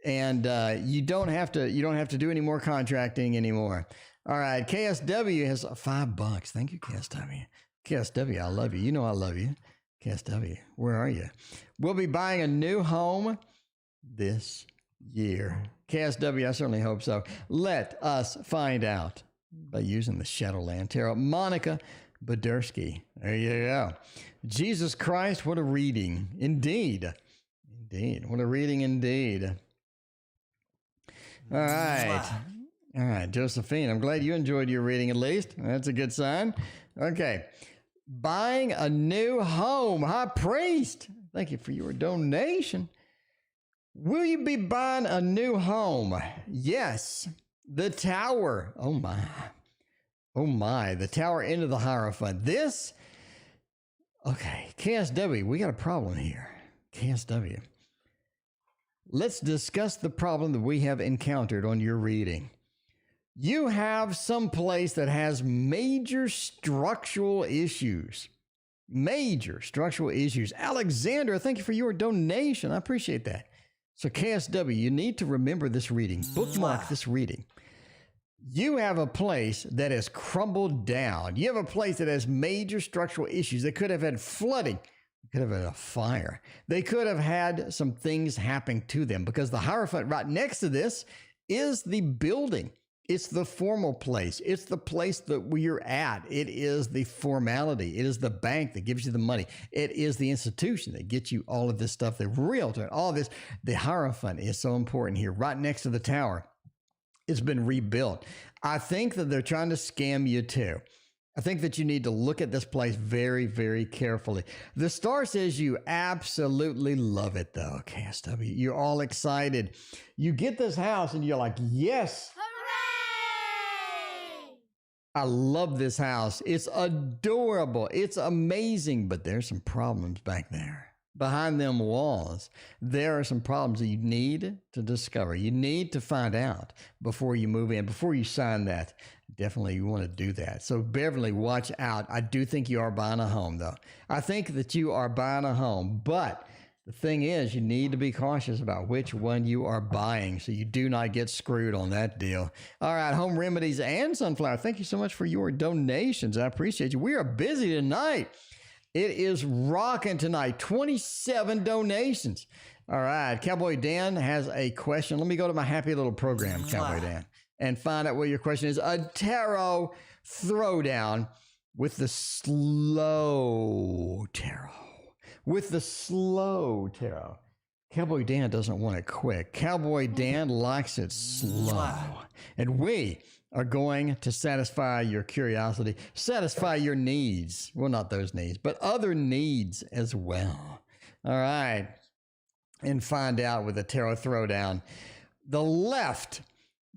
and you don't have to do any more contracting anymore. All right. KSW has $5. Thank you, KSW. KSW, I love you. You know I love you. KSW, where are you? We'll be buying a new home this year. KSW, I certainly hope so. Let us find out by using the Shadowland Tarot. Monica Badursky. There you go. Jesus Christ, what a reading. Indeed. Indeed. What a reading indeed. All right. All right, Josephine, I'm glad you enjoyed your reading at least. That's a good sign. Okay. Buying a new home. High Priest, thank you for your donation. Will you be buying a new home? Yes. The Tower. Oh, my. Oh, my. The Tower into the Hierophant. This, okay, KSW, we got a problem here. KSW. Let's discuss the problem that we have encountered on your reading. You have some place that has major structural issues. Major structural issues. Alexander, thank you for your donation. I appreciate that. So KSW, you need to remember this reading. Bookmark this reading. You have a place that has crumbled down. You have a place that has major structural issues. They could have had flooding. They could have had a fire. They could have had some things happen to them because the Hierophant right next to this is the building. It's the formal place. It's the place that we're at. It is the formality. It is the bank that gives you the money. It is the institution that gets you all of this stuff, the realtor, all this. The Hierophant is so important here, right next to the tower. It's been rebuilt. I think that they're trying to scam you too. I think that you need to look at this place very, very carefully. The star says you absolutely love it though, KSW. You're all excited. You get this house and you're like, yes. I love this house. It's adorable. It's amazing, but there's some problems back there. Behind them walls, there are some problems that you need to discover. You need to find out before you move in, before you sign that. Definitely you want to do that. So Beverly, watch out. I do think you are buying a home though. I think that you are buying a home, but the thing is, you need to be cautious about which one you are buying so you do not get screwed on that deal. All right, Home Remedies and Sunflower, thank you so much for your donations. I appreciate you. We are busy tonight. It is rocking tonight. 27 donations. All right, Cowboy Dan has a question. Let me go to my happy little program, Cowboy Dan, and find out what your question is. A tarot throwdown with the slow tarot. With the slow tarot. Cowboy Dan doesn't want it quick. Cowboy Dan likes it slow. And we are going to satisfy your curiosity, satisfy your needs. Well, not those needs, but other needs as well. All right. And find out with the tarot throwdown. The left,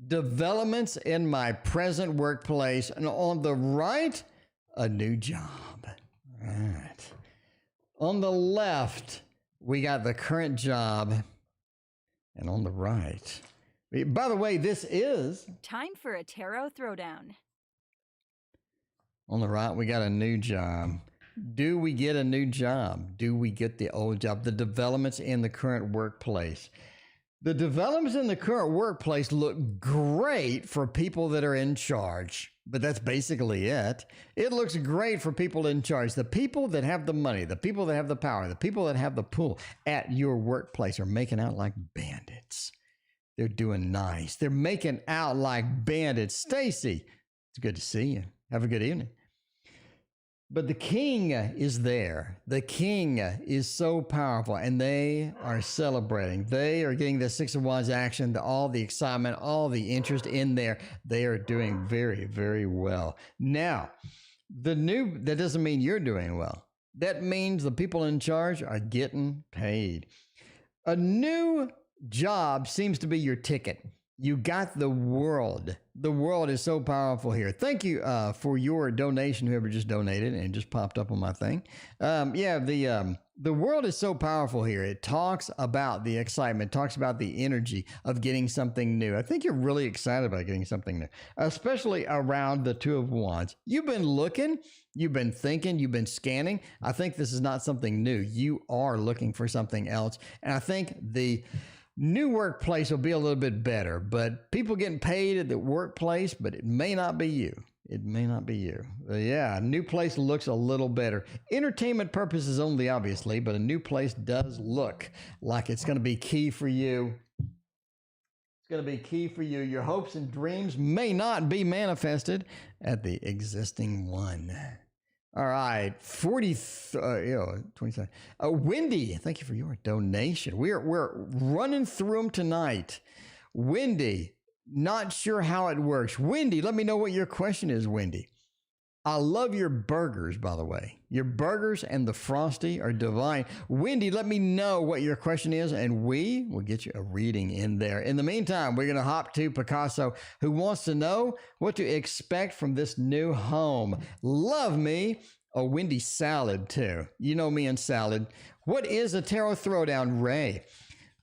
developments in my present workplace. And on the right, a new job. All right. On the left, we got the current job, and on the right, by the way, this is... Time for a tarot throwdown. On the right, we got a new job. Do we get a new job? Do we get the old job? The developments in the current workplace. The developments in the current workplace look great for people that are in charge, but that's basically it. It looks great for people in charge. The people that have the money, the people that have the power, the people that have the pull at your workplace are making out like bandits. They're doing nice. They're making out like bandits. Stacy, it's good to see you. Have a good evening. But the king is there. The king is so powerful, and they are celebrating. They are getting the Six of Wands action, all the excitement, all the interest in there. They are doing very, very well. Now, that doesn't mean you're doing well. That means the people in charge are getting paid. A new job seems to be your ticket. You got the world. The world is so powerful here. Thank you for your donation, whoever just donated and just popped up on my thing. The world is so powerful here. It talks about the excitement, talks about the energy of getting something new. I think you're really excited about getting something new, especially around the Two of Wands. You've been looking, you've been thinking, you've been scanning. I think this is not something new. You are looking for something else. And I think the new workplace will be a little bit better, but people getting paid at the workplace, but it may not be you. It may not be you. Yeah, a new place looks a little better. Entertainment purposes only, obviously, but a new place does look like it's going to be key for you. It's going to be key for you. Your hopes and dreams may not be manifested at the existing one. All right, 27. Wendy, thank you for your donation. We're running through them tonight. Wendy, not sure how it works. Wendy, let me know what your question is, Wendy. I love your burgers, by the way. Your burgers and the Frosty are divine. Wendy, let me know what your question is, and we will get you a reading in there. In the meantime, we're going to hop to Picasso, who wants to know what to expect from this new home. Love me a Wendy salad, too. You know me and salad. What is a tarot throwdown, Ray?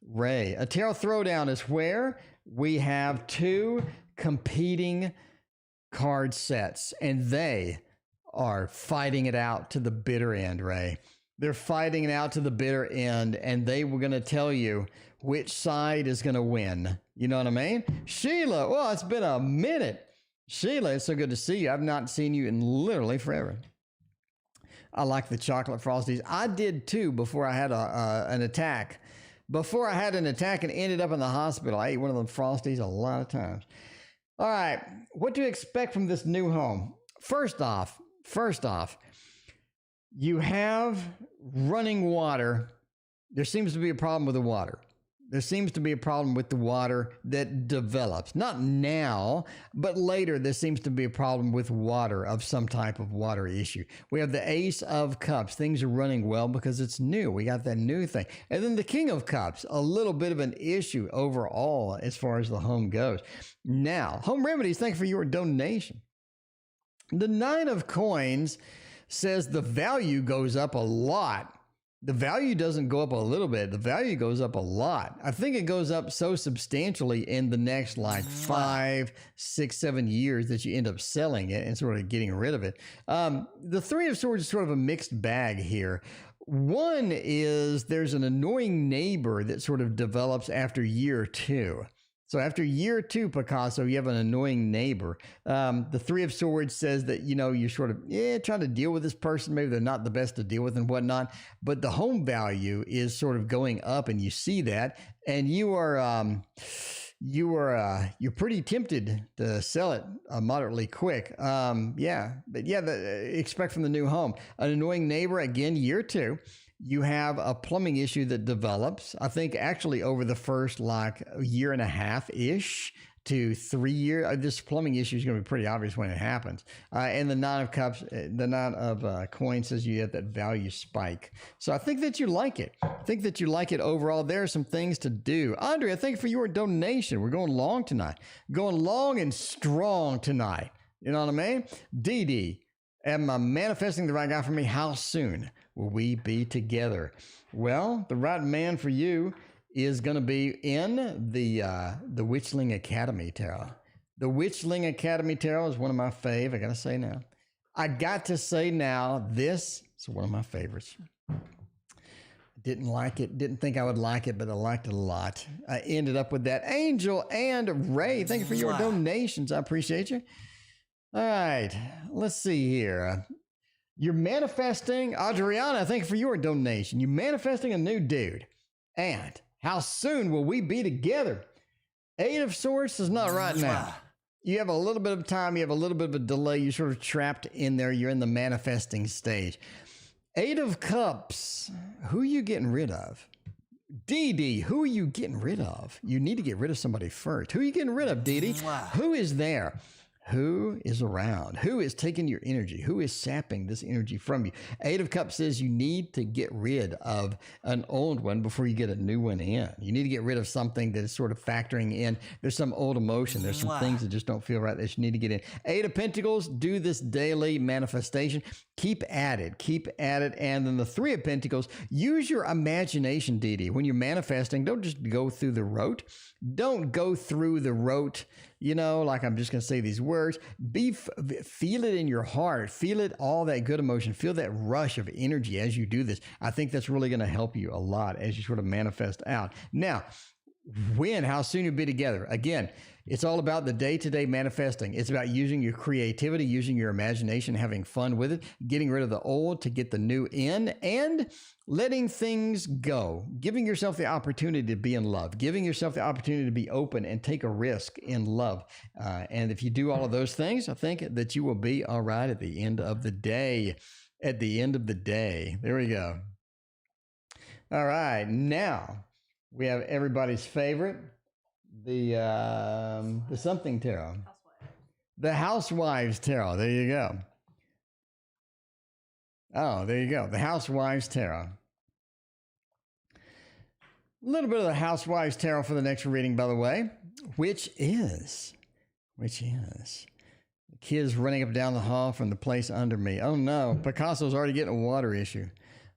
Ray, a tarot throwdown is where we have two competing card sets, and they are fighting it out to the bitter end, Ray. They're fighting it out to the bitter end, and they were going to tell you which side is going to win. You know what I mean? Sheila, well, it's been a minute. Sheila, it's so good to see you. I've not seen you in literally forever. I like the chocolate frosties. I did too before I had an attack. Before I had an attack and ended up in the hospital, I ate one of them frosties a lot of times. All right, what to expect from this new home? First off, you have running water. There seems to be a problem with the water. There seems to be a problem with the water that develops. Not now, but later there seems to be a problem with water, of some type of water issue. We have the Ace of Cups. Things are running well because it's new. We got that new thing. And then the King of Cups, a little bit of an issue overall as far as the home goes. Now, Home Remedies, thank you for your donation. The Nine of Coins says the value goes up a lot. The value doesn't go up a little bit. The value goes up a lot. I think it goes up so substantially in the next like 5, 6, 7 years that you end up selling it and sort of getting rid of it. The Three of Swords is sort of a mixed bag here. One is there's an annoying neighbor that sort of develops after year 2. So after year 2, Picasso, you have an annoying neighbor. The Three of Swords says that, you know, you're sort of trying to deal with this person. Maybe they're not the best to deal with and whatnot. But the home value is sort of going up, and you see that. And you're pretty tempted to sell it moderately quick. Expect from the new home. An annoying neighbor, again, year 2. You have a plumbing issue that develops, I think, actually over the first like year and a half-ish to 3 years. This plumbing issue is going to be pretty obvious when it happens. And the Nine of Cups, the Nine of Coins says you have that value spike. So I think that you like it. I think that you like it overall. There are some things to do. Andrea, thank you for your donation. We're going long tonight. Going long and strong tonight. You know what I mean? Dee Dee, am I manifesting the right guy for me? How soon will we be together? Well, the right man for you is going to be in the Witchling Academy Tarot. The Witchling Academy Tarot is one of my fave. I got to say now, this is one of my favorites. Didn't like it. Didn't think I would like it, but I liked it a lot. I ended up with that. Angel and Ray, thank you for your donations. I appreciate you. All right, let's see here. You're manifesting, Adriana, thank you for your donation. You're manifesting a new dude. And how soon will we be together? Eight of Swords is not right now. You have a little bit of time. You have a little bit of a delay. You're sort of trapped in there. You're in the manifesting stage. Eight of Cups, who are you getting rid of? Dee Dee, who are you getting rid of? You need to get rid of somebody first. Who are you getting rid of, Dee Dee? Who is there? Who is around? Who is taking your energy? Who is sapping this energy from you? Eight of Cups says you need to get rid of an old one before you get a new one in. You need to get rid of something that is sort of factoring in. There's some old emotion. There's some things that just don't feel right that you need to get in. Eight of Pentacles, do this daily manifestation. Keep at it. Keep at it. And then the Three of Pentacles, use your imagination, Dee Dee. When you're manifesting, don't just go through the rote. Don't go through the rote, you know, like I'm just going to say these words. Feel it in your heart. Feel it, all that good emotion. Feel that rush of energy as you do this. I think that's really going to help you a lot as you sort of manifest out. Now, how soon you'll be together. Again, it's all about the day-to-day manifesting. It's about using your creativity, using your imagination, having fun with it, getting rid of the old to get the new in, and letting things go. Giving yourself the opportunity to be in love. Giving yourself the opportunity to be open and take a risk in love. And if you do all of those things, I think that you will be all right at the end of the day. At the end of the day. There we go. All right. Now, we have everybody's favorite. The something tarot. The Housewives Tarot. There you go. Oh, there you go. The Housewives Tarot. A little bit of the Housewives Tarot for the next reading, by the way, which is the kids running up and down the hall from the place under me. Oh no, Picasso's already getting a water issue.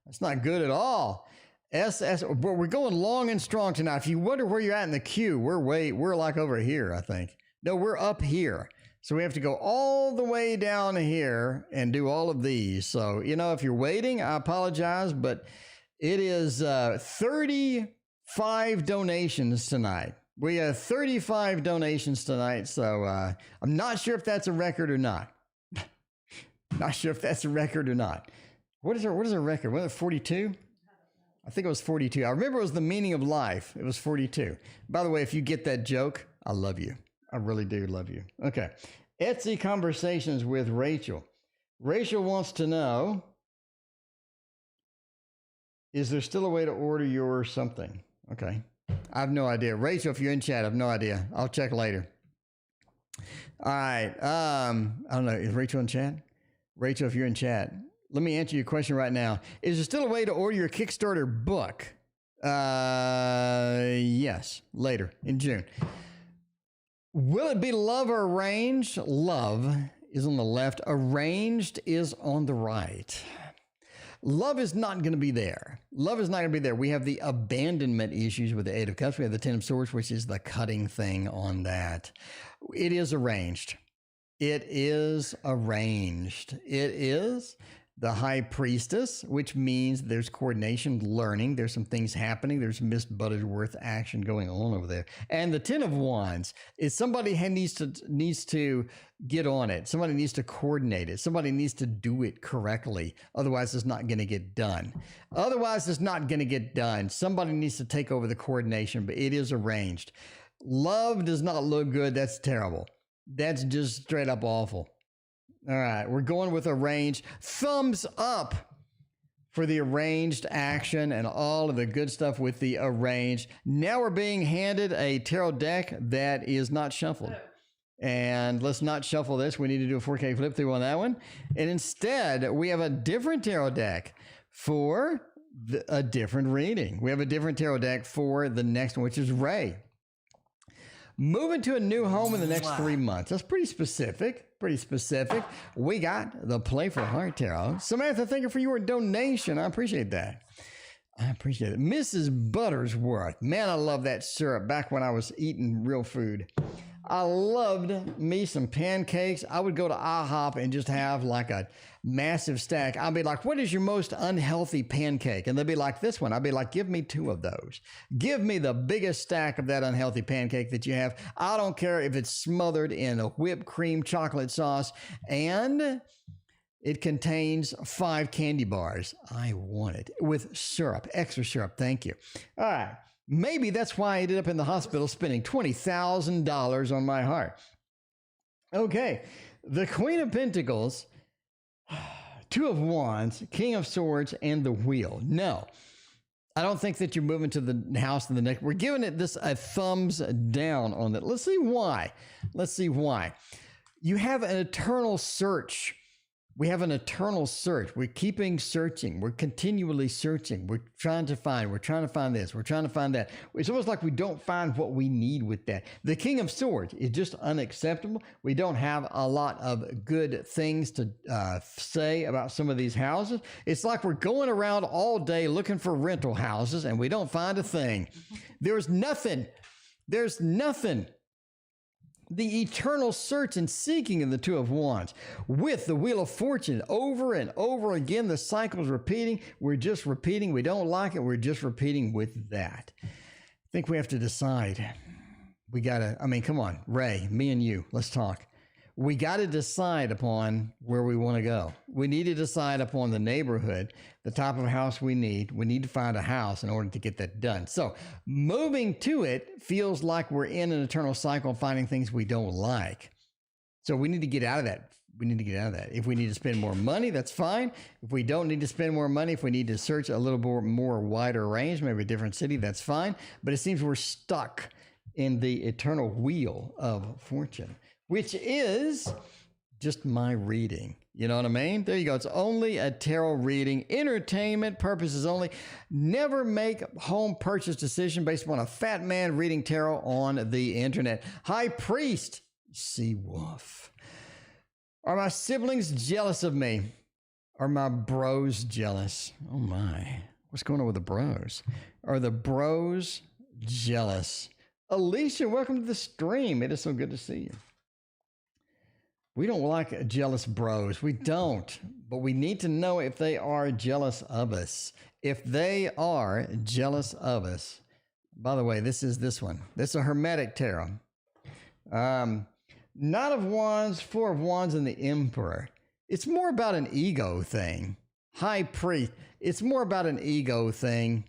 That's not good at all. But we're going long and strong tonight. If you wonder where you're at in the queue, we're like over here, I think. No, we're up here. So we have to go all the way down here and do all of these. So, you know, if you're waiting, I apologize, but it is 35 donations tonight. We have 35 donations tonight, so I'm not sure if that's a record or not. Not sure if that's a record or not. What is a record? Was it 42? I think it was 42. I remember it was the meaning of life. It was 42. By the way, if you get that joke, I love you. I really do love you. Okay. Etsy conversations with Rachel. Rachel wants to know, is there still a way to order your something? Okay. I have no idea. Rachel, if you're in chat, I have no idea. I'll check later. All right. I don't know. Is Rachel in chat? Rachel, if you're in chat, let me answer your question right now. Is there still a way to order your Kickstarter book? Yes. Later in June. Will it be love or arranged? Love is on the left. Arranged is on the right. Love is not going to be there. Love is not going to be there. We have the abandonment issues with the Eight of Cups. We have the Ten of Swords, which is the cutting thing on that. It is arranged. It is arranged. It is the High Priestess, which means there's coordination, learning. There's some things happening. There's Miss Butterworth action going on over there. And the Ten of Wands is somebody needs to get on it. Somebody needs to coordinate it. Somebody needs to do it correctly. Otherwise, it's not going to get done. Somebody needs to take over the coordination, but it is arranged. Love does not look good. That's terrible. That's just straight up awful. All right, we're going with arranged. Thumbs up for the arranged action and all of the good stuff with the arranged. Now we're being handed a tarot deck that is not shuffled. And let's not shuffle this. We need to do a 4K flip through on that one. And instead, we have a different tarot deck for a different reading. We have a different tarot deck for the next one, which is Ray. Moving to a new home in the next 3 months. That's pretty specific. We got the Playful Heart Tarot. Samantha, thank you for your donation. I appreciate that. Mrs. Buttersworth. Man, I love that syrup back when I was eating real food. I loved me some pancakes. I would go to IHOP and just have like a massive stack. I'd be like, what is your most unhealthy pancake? And they'd be like, this one. I'd be like, give me 2 of those. Give me the biggest stack of that unhealthy pancake that you have. I don't care if it's smothered in a whipped cream chocolate sauce and it contains 5 candy bars. I want it with syrup, extra syrup. Thank you. All right. Maybe that's why I ended up in the hospital spending $20,000 on my heart. Okay, the Queen of Pentacles, 2 of Wands, King of Swords, and the Wheel. No, I don't think that you're moving to the house in the next. We're giving it this a thumbs down on it. Let's see why. You have an eternal search. We have an eternal search. We're keeping searching. We're continually searching. We're trying to find this. We're trying to find that. It's almost like we don't find what we need with that. The King of Swords is just unacceptable. We don't have a lot of good things to say about some of these houses. It's like we're going around all day looking for rental houses and we don't find a thing. There's nothing. The eternal search and seeking of the 2 of Wands with the Wheel of Fortune over and over again. The cycle's repeating. We're just repeating. We don't like it. We're just repeating with that. I think we have to decide. Come on, Ray, me and you, let's talk. We got to decide upon where we want to go. We need to decide upon the neighborhood, the type of house we need. We need to find a house in order to get that done. So moving to it feels like we're in an eternal cycle of finding things we don't like. So we need to get out of that. If we need to spend more money, that's fine. If we don't need to spend more money, if we need to search a little more wider range, maybe a different city, that's fine. But it seems we're stuck in the eternal Wheel of Fortune, which is just my reading. You know what I mean? There you go. It's only a tarot reading, entertainment purposes only. Never make home purchase decision based upon a fat man reading tarot on the internet. High Priest, Sea Wolf. Are my siblings jealous of me? Are my bros jealous? Oh my. What's going on with the bros? Are the bros jealous? Alicia, welcome to the stream. It is so good to see you. We don't like jealous bros. We don't. But we need to know if they are jealous of us. If they are jealous of us, By the way, this is this one. This is a Hermetic Tarot. Knight of Wands, Four of Wands, and the Emperor. It's more about an ego thing. High Priest. It's more about an ego thing.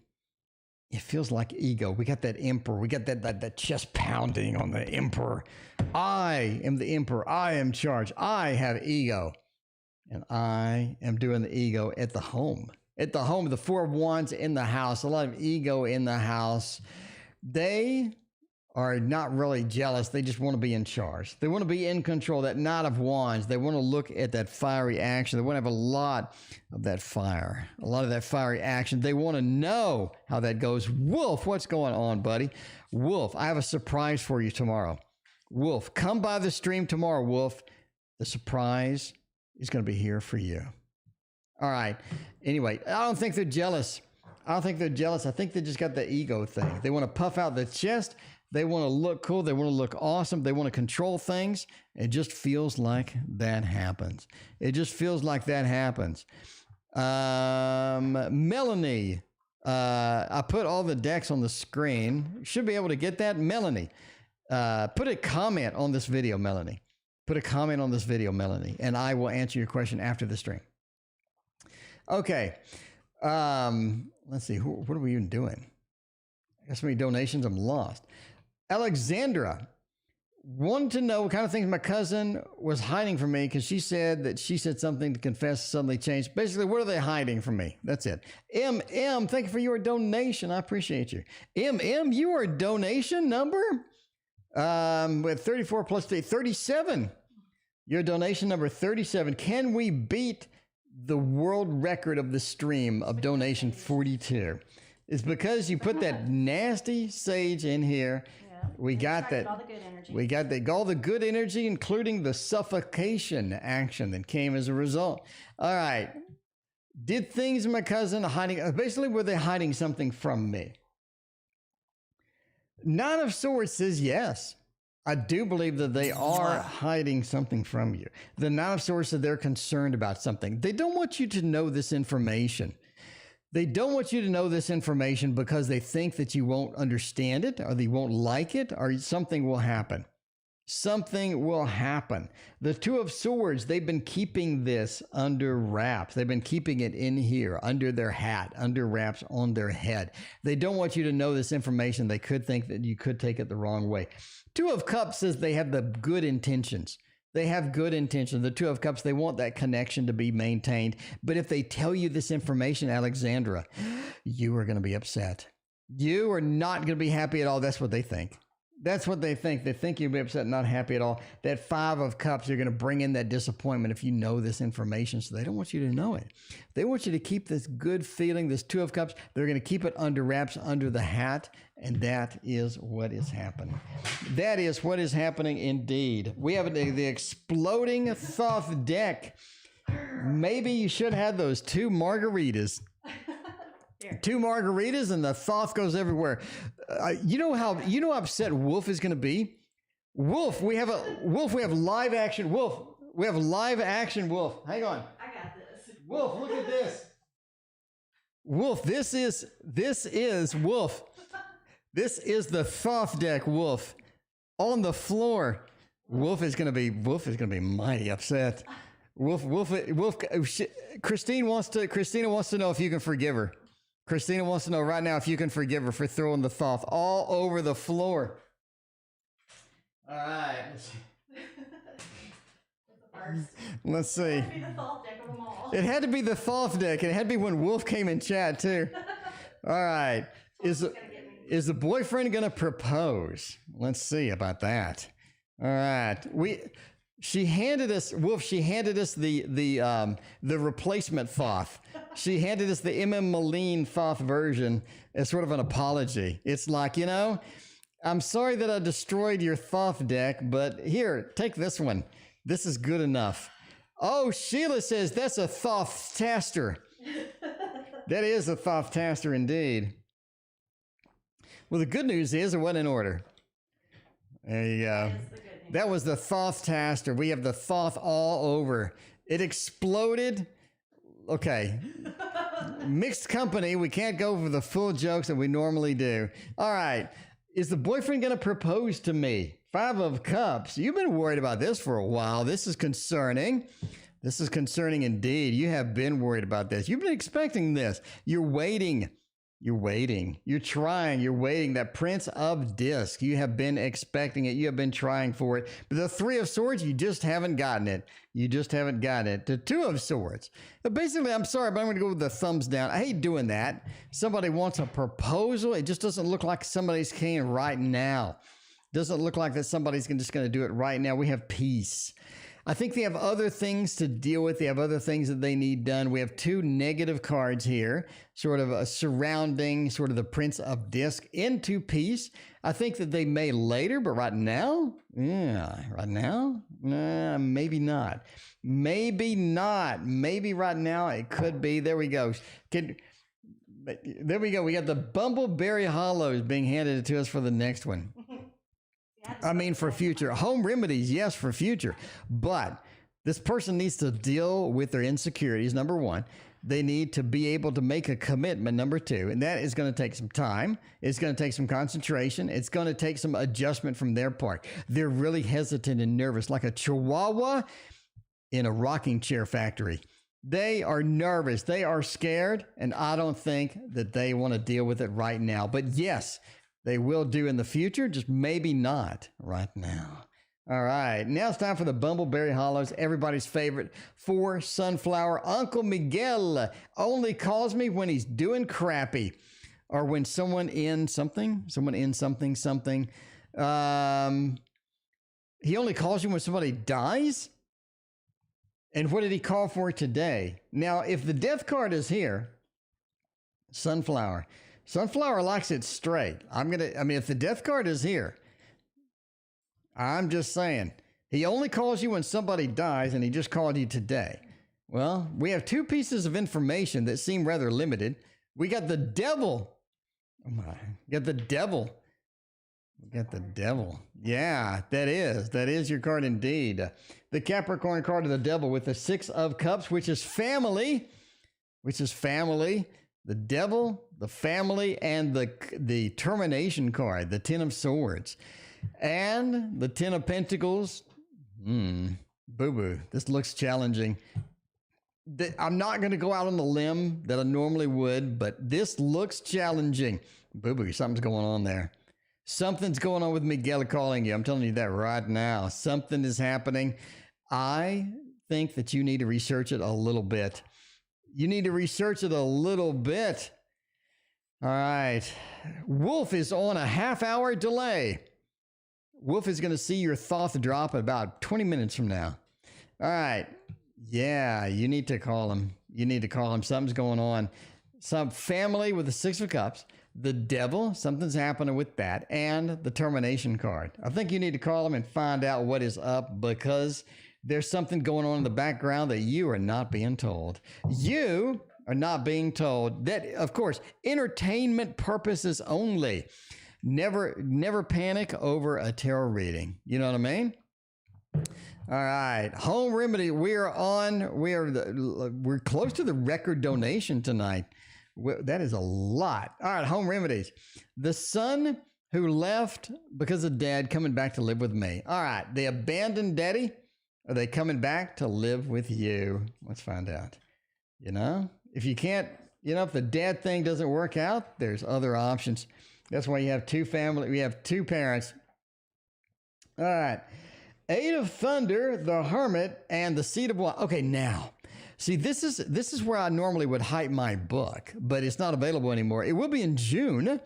It feels like ego. We got that Emperor. We got that chest pounding on the Emperor. I am the Emperor. I am in charge. I have ego. And I am doing the ego at the home. At the home, the Four of Wands in the house. A lot of ego in the house. They are not really jealous. They just want to be in charge. They want to be in control. That Knight of Wands. They want to look at that fiery action. They want to have a lot of that fire. A lot of that fiery action. They want to know how that goes. Wolf, what's going on, buddy? Wolf, I have a surprise for you tomorrow. Wolf, come by the stream tomorrow, Wolf. The surprise is going to be here for you. All right. Anyway, I don't think they're jealous. I think they just got the ego thing. They want to puff out the chest. They want to look cool. They want to look awesome. They want to control things. It just feels like that happens. It just feels like that happens. Melanie, I put all the decks on the screen. Should be able to get that. Melanie, put a comment on this video, Melanie. Put a comment on this video, Melanie, and I will answer your question after the stream. Okay. Let's see. What are we even doing? I got so many donations, I'm lost. Alexandra wanted to know what kind of things my cousin was hiding from me because she said that she said something to confess suddenly changed. Basically, what are they hiding from me? That's it. MM, thank you for your donation. I appreciate you. MM, your donation number? With 34 plus 37. Your donation number 37. Can we beat the world record of the stream of donation 42? It's because you put that nasty sage in here. Yeah. We got that. All the good energy. We got all the good energy, including the suffocation action that came as a result. All right. Did things my cousin hiding? Basically, were they hiding something from me? Nine of Swords says yes. I do believe that they are hiding something from you. The Nine of Swords said they're concerned about something. They don't want you to know this information. They don't want you to know this information because they think that you won't understand it or they won't like it or something will happen. Something will happen. The Two of Swords, they've been keeping this under wraps. They've been keeping it in here, under their hat, under wraps on their head. They don't want you to know this information. They could think that you could take it the wrong way. Two of Cups says they have the good intentions. They have good intentions. The Two of Cups, they want that connection to be maintained. But if they tell you this information, Alexandra, you are going to be upset. You are not going to be happy at all. That's what they think. That's what they think. They think you'll be upset, not happy at all. That Five of Cups, you're going to bring in that disappointment if you know this information. So they don't want you to know it. They want you to keep this good feeling, this Two of Cups. They're going to keep it under wraps, under the hat. And that is what is happening. That is what is happening indeed. We have the exploding Thoth deck. Maybe you should have those 2 margaritas. 2 margaritas and the Thoth goes everywhere. You know how upset Wolf is going to be? Wolf, we have live action. Wolf, we have live action. Wolf, hang on. I got this. Wolf, look at this. Wolf, this is Wolf. This is the Thoth deck, Wolf, on the floor. Wolf is going to be mighty upset. Christina wants to know if you can forgive her. Christina wants to know right now if you can forgive her for throwing the Thoth all over the floor. All right. Let's see. It had to be the Thoth deck. It had to be when Wolf came in chat too. All right. Is the boyfriend going to propose? Let's see about that. All right. She handed us the replacement Thoth. She handed us the M.M. Moline Thoth version as sort of an apology. It's like, I'm sorry that I destroyed your Thoth deck, but here, take this one. This is good enough. Oh, Sheila says that's a Thoth-taster. That is a Thoth-taster indeed. Well, the good news is it wasn't in order. There you go. That was the Thoth-taster. We have the Thoth all over. It exploded. Okay. Mixed company. We can't go for the full jokes that we normally do. All right. Is the boyfriend going to propose to me? 5 of Cups. You've been worried about this for a while. This is concerning. This is concerning indeed. You have been worried about this. You've been expecting this. You're waiting. You're waiting. You're trying. You're waiting. That Prince of Disc. You have been expecting it. You have been trying for it. But the 3 of Swords, you just haven't gotten it. You just haven't gotten it. The 2 of Swords. But basically, I'm sorry, but I'm going to go with the thumbs down. I hate doing that. Somebody wants a proposal. It just doesn't look like somebody's keen right now. Doesn't look like that somebody's just going to do it right now. We have peace. I think they have other things to deal with. They have other things that they need done. We have 2 negative cards here, sort of surrounding sort of the Prince of Disc into peace. I think that they may later, but right now, right now, maybe not. Maybe not. Maybe right now it could be. There we go. There we go. We got the Bumbleberry Hollows being handed to us for the next one. I mean, for future home remedies, yes, for future. But this person needs to deal with their insecurities, number 1. They need to be able to make a commitment, number 2. And that is going to take some time. It's going to take some concentration. It's going to take some adjustment from their part. They're really hesitant and nervous, like a chihuahua in a rocking chair factory. They are nervous. They are scared. And I don't think that they want to deal with it right now. But yes, they will do in the future, just maybe not right now. All right, now it's time for the Bumbleberry Hollows, everybody's favorite. 4 Sunflower. Uncle Miguel only calls me when he's doing crappy, or when someone in something. He only calls you when somebody dies? And what did he call for today? Now, if the death card is here, Sunflower likes it straight. If the death card is here, I'm just saying, he only calls you when somebody dies, and he just called you today. Well, we have 2 pieces of information that seem rather limited. We got the devil. Oh my, we got the devil. Yeah, that is your card indeed. The Capricorn card of the devil with the 6 of Cups, which is family. The devil, the family, and the termination card, the 10 of Swords. And the 10 of Pentacles. Boo-boo. This looks challenging. I'm not going to go out on the limb that I normally would, but this looks challenging. Boo-boo, something's going on there. Something's going on with Miguel calling you. I'm telling you that right now. Something is happening. I think that you need to research it a little bit. All right. Wolf is on a half-hour delay. Wolf is going to see your thought drop about 20 minutes from now. All right. Yeah, you need to call him. Something's going on. Some family with the 6 of Cups. The devil, something's happening with that. And the termination card. I think you need to call him and find out what is up, because there's something going on in the background that you are not being told. You are not being told. That, of course, entertainment purposes only. Never panic over a tarot reading. You know what I mean? All right, home remedy. We're close to the record donation tonight. That is a lot. All right, home remedies. The son who left because of dad coming back to live with me. All right, the abandoned daddy. Are they coming back to live with you? Let's find out. If you can't, if the dad thing doesn't work out, there's other options. That's why you have 2 family. We have 2 parents. All right. 8 of Thunder, the Hermit, and the Seed of Wands. Okay, now, see, this is where I normally would hype my book, but it's not available anymore. It will be in June.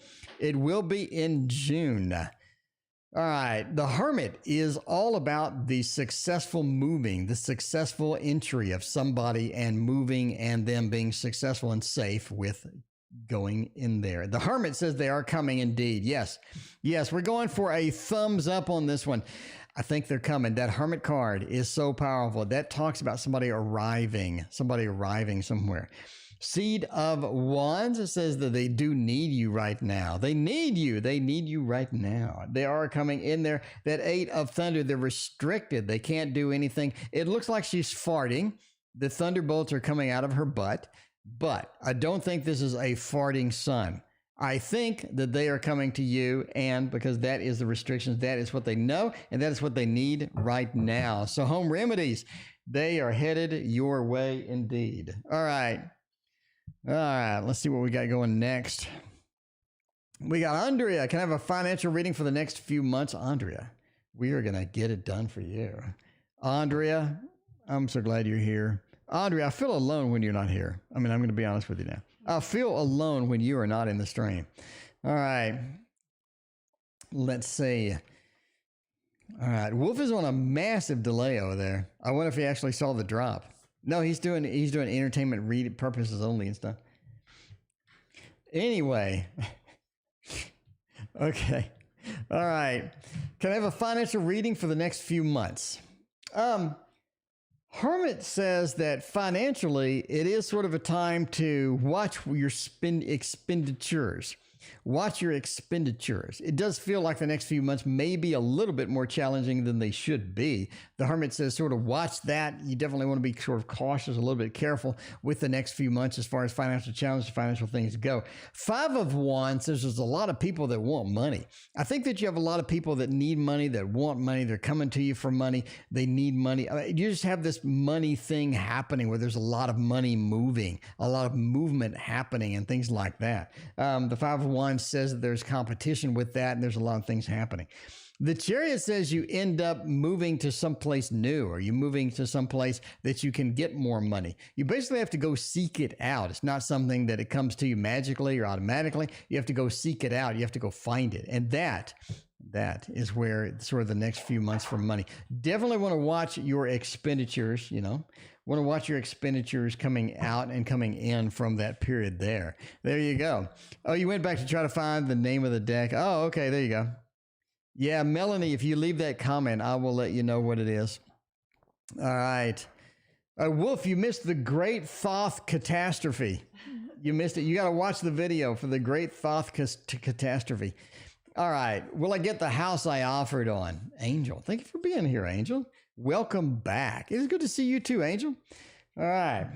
All right. The Hermit is all about the successful moving, the successful entry of somebody and moving, and them being successful and safe with going in there. The Hermit says they are coming indeed. Yes, we're going for a thumbs up on this one. I think they're coming. That Hermit card is so powerful. That talks about somebody arriving somewhere. Seed of Wands says that they do need you right now. They need you right now. They are coming in there. That 8 of Thunder, they're restricted. They can't do anything. It looks like she's farting. The thunderbolts are coming out of her butt. But I don't think this is a farting sun. I think that they are coming to you, and because that is the restrictions, that is what they know, and that is what they need right now. So home remedies, they are headed your way indeed. All right. Let's see what we got going next. We got Andrea. Can I have a financial reading for the next few months? Andrea, we are going to get it done for you. Andrea, I'm so glad you're here. Andrea, I feel alone when you're not here. I mean, I'm going to be honest with you now. I feel alone when you are not in the stream. All right. Let's see. All right. Wolf is on a massive delay over there. I wonder if he actually saw the drop. No, he's doing entertainment read purposes only and stuff. Anyway. Okay. All right. Can I have a financial reading for the next few months? Hermit says that financially, it is sort of a time to watch your expenditures. Watch your expenditures. It does feel like the next few months may be a little bit more challenging than they should be. The Hermit says sort of watch that. You definitely want to be sort of cautious, a little bit careful with the next few months as far as financial challenges, financial things go. Five of Wands says there's a lot of people that want money. I think that you have a lot of people that need money, that want money. They're coming to you for money. They need money. You just have this money thing happening where there's a lot of money moving, a lot of movement happening and things like that. The Five of Wands says that there's competition with that and there's a lot of things happening. The Chariot says you end up moving to someplace new, or you moving to someplace that you can get more money. You basically have to go seek it out. It's not something that it comes to you magically or automatically. You have to go seek it out. You have to go find it. And that is where sort of the next few months for money. Definitely want to watch your expenditures, want to watch your expenditures coming out and coming in from that period there. There you go. Oh, you went back to try to find the name of the deck. Oh, okay. There you go. Yeah, Melanie, if you leave that comment, I will let you know what it is. All right. Wolf, you missed the Great Thoth Catastrophe. You missed it. You got to watch the video for the Great Thoth Catastrophe. All right. Will I get the house I offered on? Angel, thank you for being here, Angel. Welcome back. It's good to see you too, Angel. All right.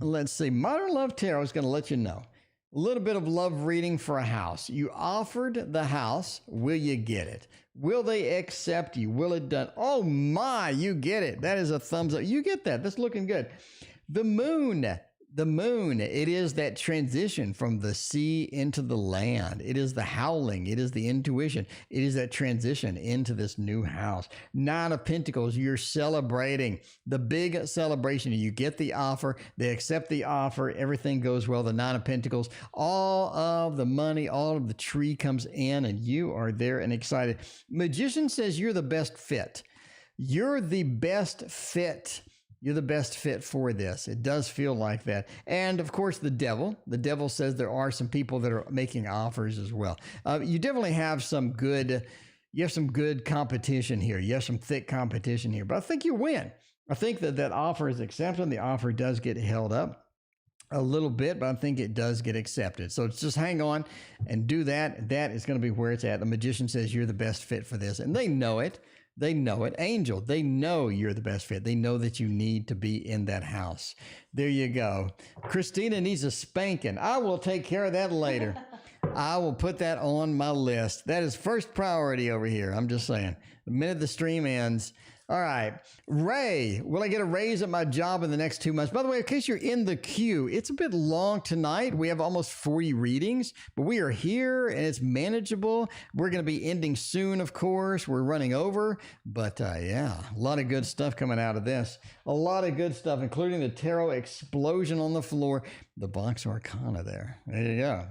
Let's see. Modern Love Tarot is going to let you know. A little bit of love reading for a house. You offered the house. Will you get it? Will they accept you? Will it done? Oh my, you get it. That is a thumbs up. You get that. That's looking good. The moon. It is that transition from the sea into the land. It is the howling. It is the intuition. It is that transition into this new house. Nine of Pentacles, you're celebrating the big celebration. You get the offer. They accept the offer. Everything goes well. The Nine of Pentacles, all of the money, all of the tree comes in and you are there and excited. Magician says you're the best fit. You're the best fit. You're the best fit for this. It does feel like that. And of course, the devil says there are some people that are making offers as well. You definitely have some good competition here. You have some thick competition here, but I think you win. I think that offer is accepted. The offer does get held up a little bit, but I think it does get accepted. So just hang on and do that. That is going to be where it's at. The Magician says you're the best fit for this, and they know it. They know it. Angel, they know you're the best fit. They know that you need to be in that house. There you go. Christina needs a spanking. I will take care of that later. I will put that on my list. That is first priority over here. I'm just saying. The minute the stream ends. All right. Ray, will I get a raise at my job in the next 2 months? By the way, in case you're in the queue, it's a bit long tonight. We have almost 40 readings, but we are here and it's manageable. We're going to be ending soon, of course. We're running over, but yeah, a lot of good stuff coming out of this. A lot of good stuff, including the tarot explosion on the floor. The Vox Arcana there. There you go.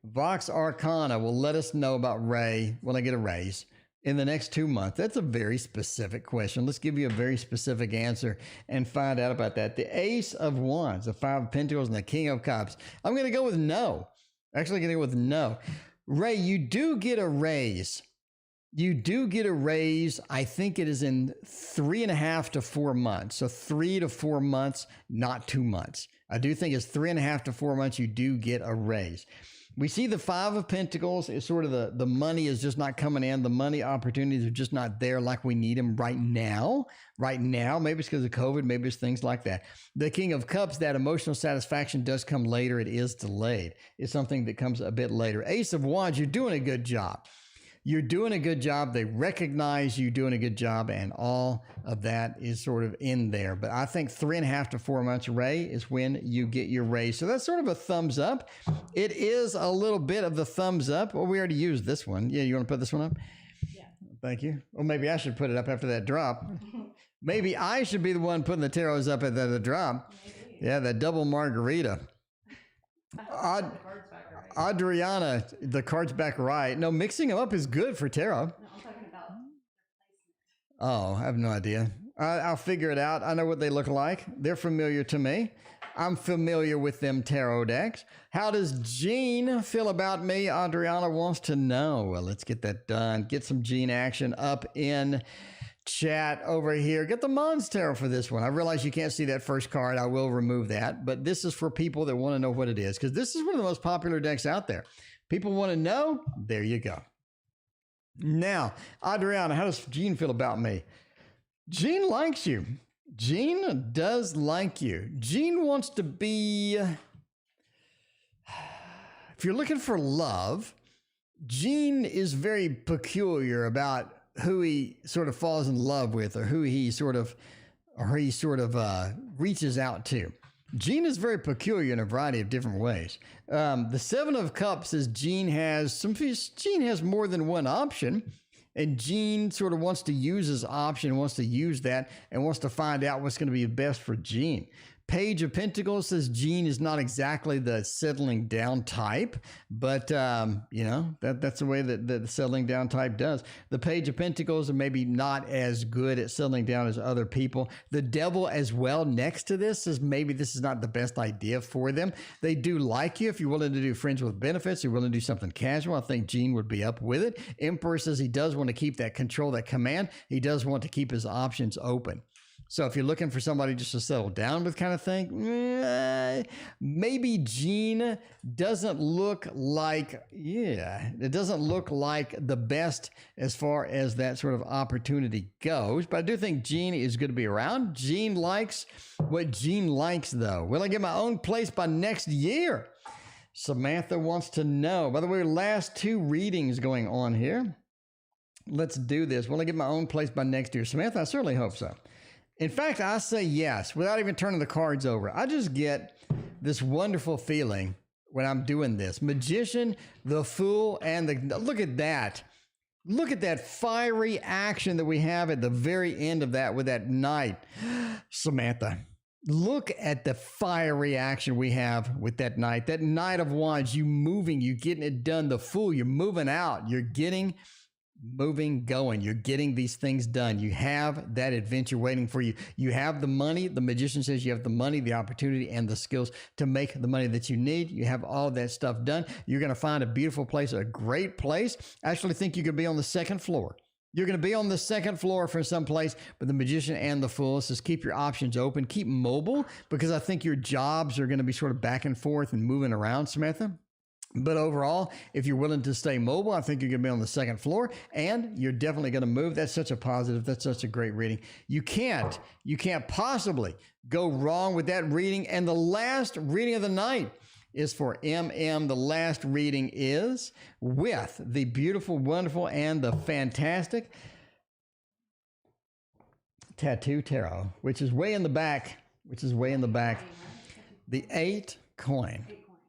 Vox Arcana will let us know about Ray. Will I get a raise in the next 2 months? That's a very specific question. Let's give you a very specific answer and find out about that. The Ace of Wands, the Five of Pentacles, and the King of Cups. I'm going to go with no. Actually going to go with no. Ray, you do get a raise. You do get a raise. I think it is in 3.5 to 4 months. So 3 to 4 months, not 2 months. I do think it's 3.5 to 4 months. You do get a raise. We see the Five of Pentacles is sort of the money is just not coming in. The money opportunities are just not there like we need them right now. Right now, maybe it's because of COVID, maybe it's things like that. The King of Cups, that emotional satisfaction does come later. It is delayed. It's something that comes a bit later. Ace of Wands, you're doing a good job. You're doing a good job. They recognize you doing a good job, and all of that is sort of in there. But I think 3.5 to 4 months Ray is when you get your raise. So that's sort of a thumbs up. It is a little bit of the thumbs up. Well, we already used this one. Yeah, you want to put this one up? Yeah. Thank you. Well, maybe I should put it up after that drop. Maybe I should be the one putting the tarots up at the drop. Maybe. Yeah, that double margarita. Adriana, the cards back right. No, mixing them up is good for tarot. No, I'm talking about placement. Oh, I have no idea. I'll figure it out. I know what they look like. They're familiar to me. I'm familiar with them tarot decks. How does Jean feel about me? Adriana wants to know. Well, let's get that done. Get some Jean action up in chat over here. Get the Mons Tarot for this one. I realize you can't see that first card. I will remove that. But this is for people that want to know what it is, because this is one of the most popular decks out there. People want to know. There you go. Now, Adriana, how does Jean feel about me? Jean likes you. Jean does like you. Jean wants to be... If you're looking for love, Jean is very peculiar about who he sort of falls in love with, or who he sort of reaches out to. Jean is very peculiar in a variety of different ways. The Seven of Cups says Jean has more than one option, and Jean sort of wants to use his option, wants to use that, and wants to find out what's going to be best for Jean. Page of Pentacles says Jean is not exactly the settling down type, but that's the way that the settling down type does. The Page of Pentacles are maybe not as good at settling down as other people. The Devil as well next to this says maybe this is not the best idea for them. They do like you if you're willing to do friends with benefits, you're willing to do something casual. I think Jean would be up with it. Emperor says he does want to keep that control, that command. He does want to keep his options open. So if you're looking for somebody just to settle down with kind of thing, maybe Jean doesn't look like, it doesn't look like the best as far as that sort of opportunity goes. But I do think Jean is going to be around. Jean likes what Jean likes, though. Will I get my own place by next year? Samantha wants to know. By the way, last two readings going on here. Let's do this. Will I get my own place by next year? Samantha, I certainly hope so. In fact, I say yes, without even turning the cards over. I just get this wonderful feeling when I'm doing this. Magician, the Fool, and the... Look at that. Look at that fiery action that we have at the very end of that with that knight. Samantha, look at the fiery action we have with that knight. That Knight of Wands, you moving, you getting it done. The Fool, you're moving out. You're getting... moving, going. You're getting these things done. You have that adventure waiting for you. You have the money. The Magician says you have the money, the opportunity, and the skills to make the money that you need. You have all that stuff done. You're going to find a beautiful place, a great place. I actually think you could be on the second floor. You're going to be on the second floor for some place, but the Magician and the Fool says keep your options open. Keep mobile, because I think your jobs are going to be sort of back and forth and moving around, Samantha. But overall, if you're willing to stay mobile, I think you're going to be on the second floor, and you're definitely going to move. That's such a positive. That's such a great reading. You can't possibly go wrong with that reading. And the last reading of the night is for MM. The last reading is with the beautiful, wonderful, and the fantastic Tattoo Tarot, which is way in the back, the 8 coin.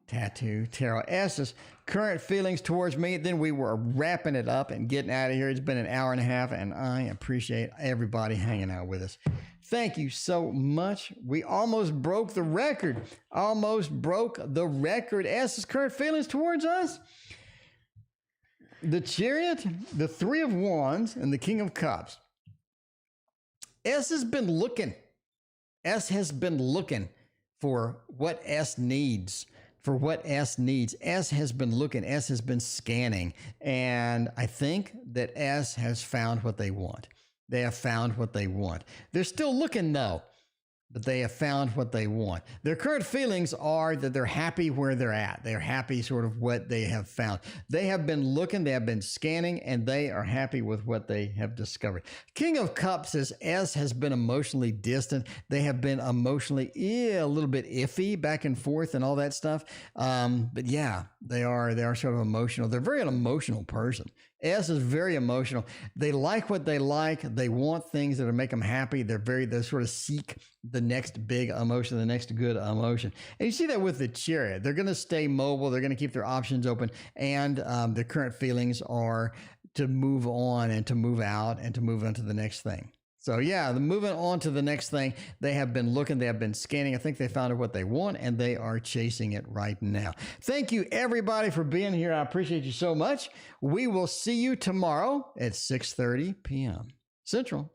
Tattoo Tarot. S's current feelings towards me. Then we were wrapping it up and getting out of here. It's been an hour and a half, and I appreciate everybody hanging out with us. Thank you so much. We almost broke the record. S's current feelings towards us. The Chariot, the Three of Wands, and the King of Cups. S has been looking for what S needs. S has been looking, S has been scanning, and I think that S has found what they want. They have found what they want. They're still looking, though. but they have found what they want. Their current feelings are that they're happy where they're at. They're happy sort of what they have found. They have been looking, they have been scanning, and they are happy with what they have discovered. King of Cups says S has been emotionally distant. They have been emotionally a little bit iffy back and forth and all that stuff. But yeah, they are sort of emotional. They're very an emotional person. S is very emotional. They like what they like. They want things that make them happy. They sort of seek the next big emotion, the next good emotion. And you see that with the Chariot. They're going to stay mobile. They're going to keep their options open. And their current feelings are to move on and to move out and to move on to the next thing. So yeah, moving on to the next thing, they have been looking, they have been scanning. I think they found what they want and they are chasing it right now. Thank you everybody for being here. I appreciate you so much. We will see you tomorrow at 6:30 p.m. Central.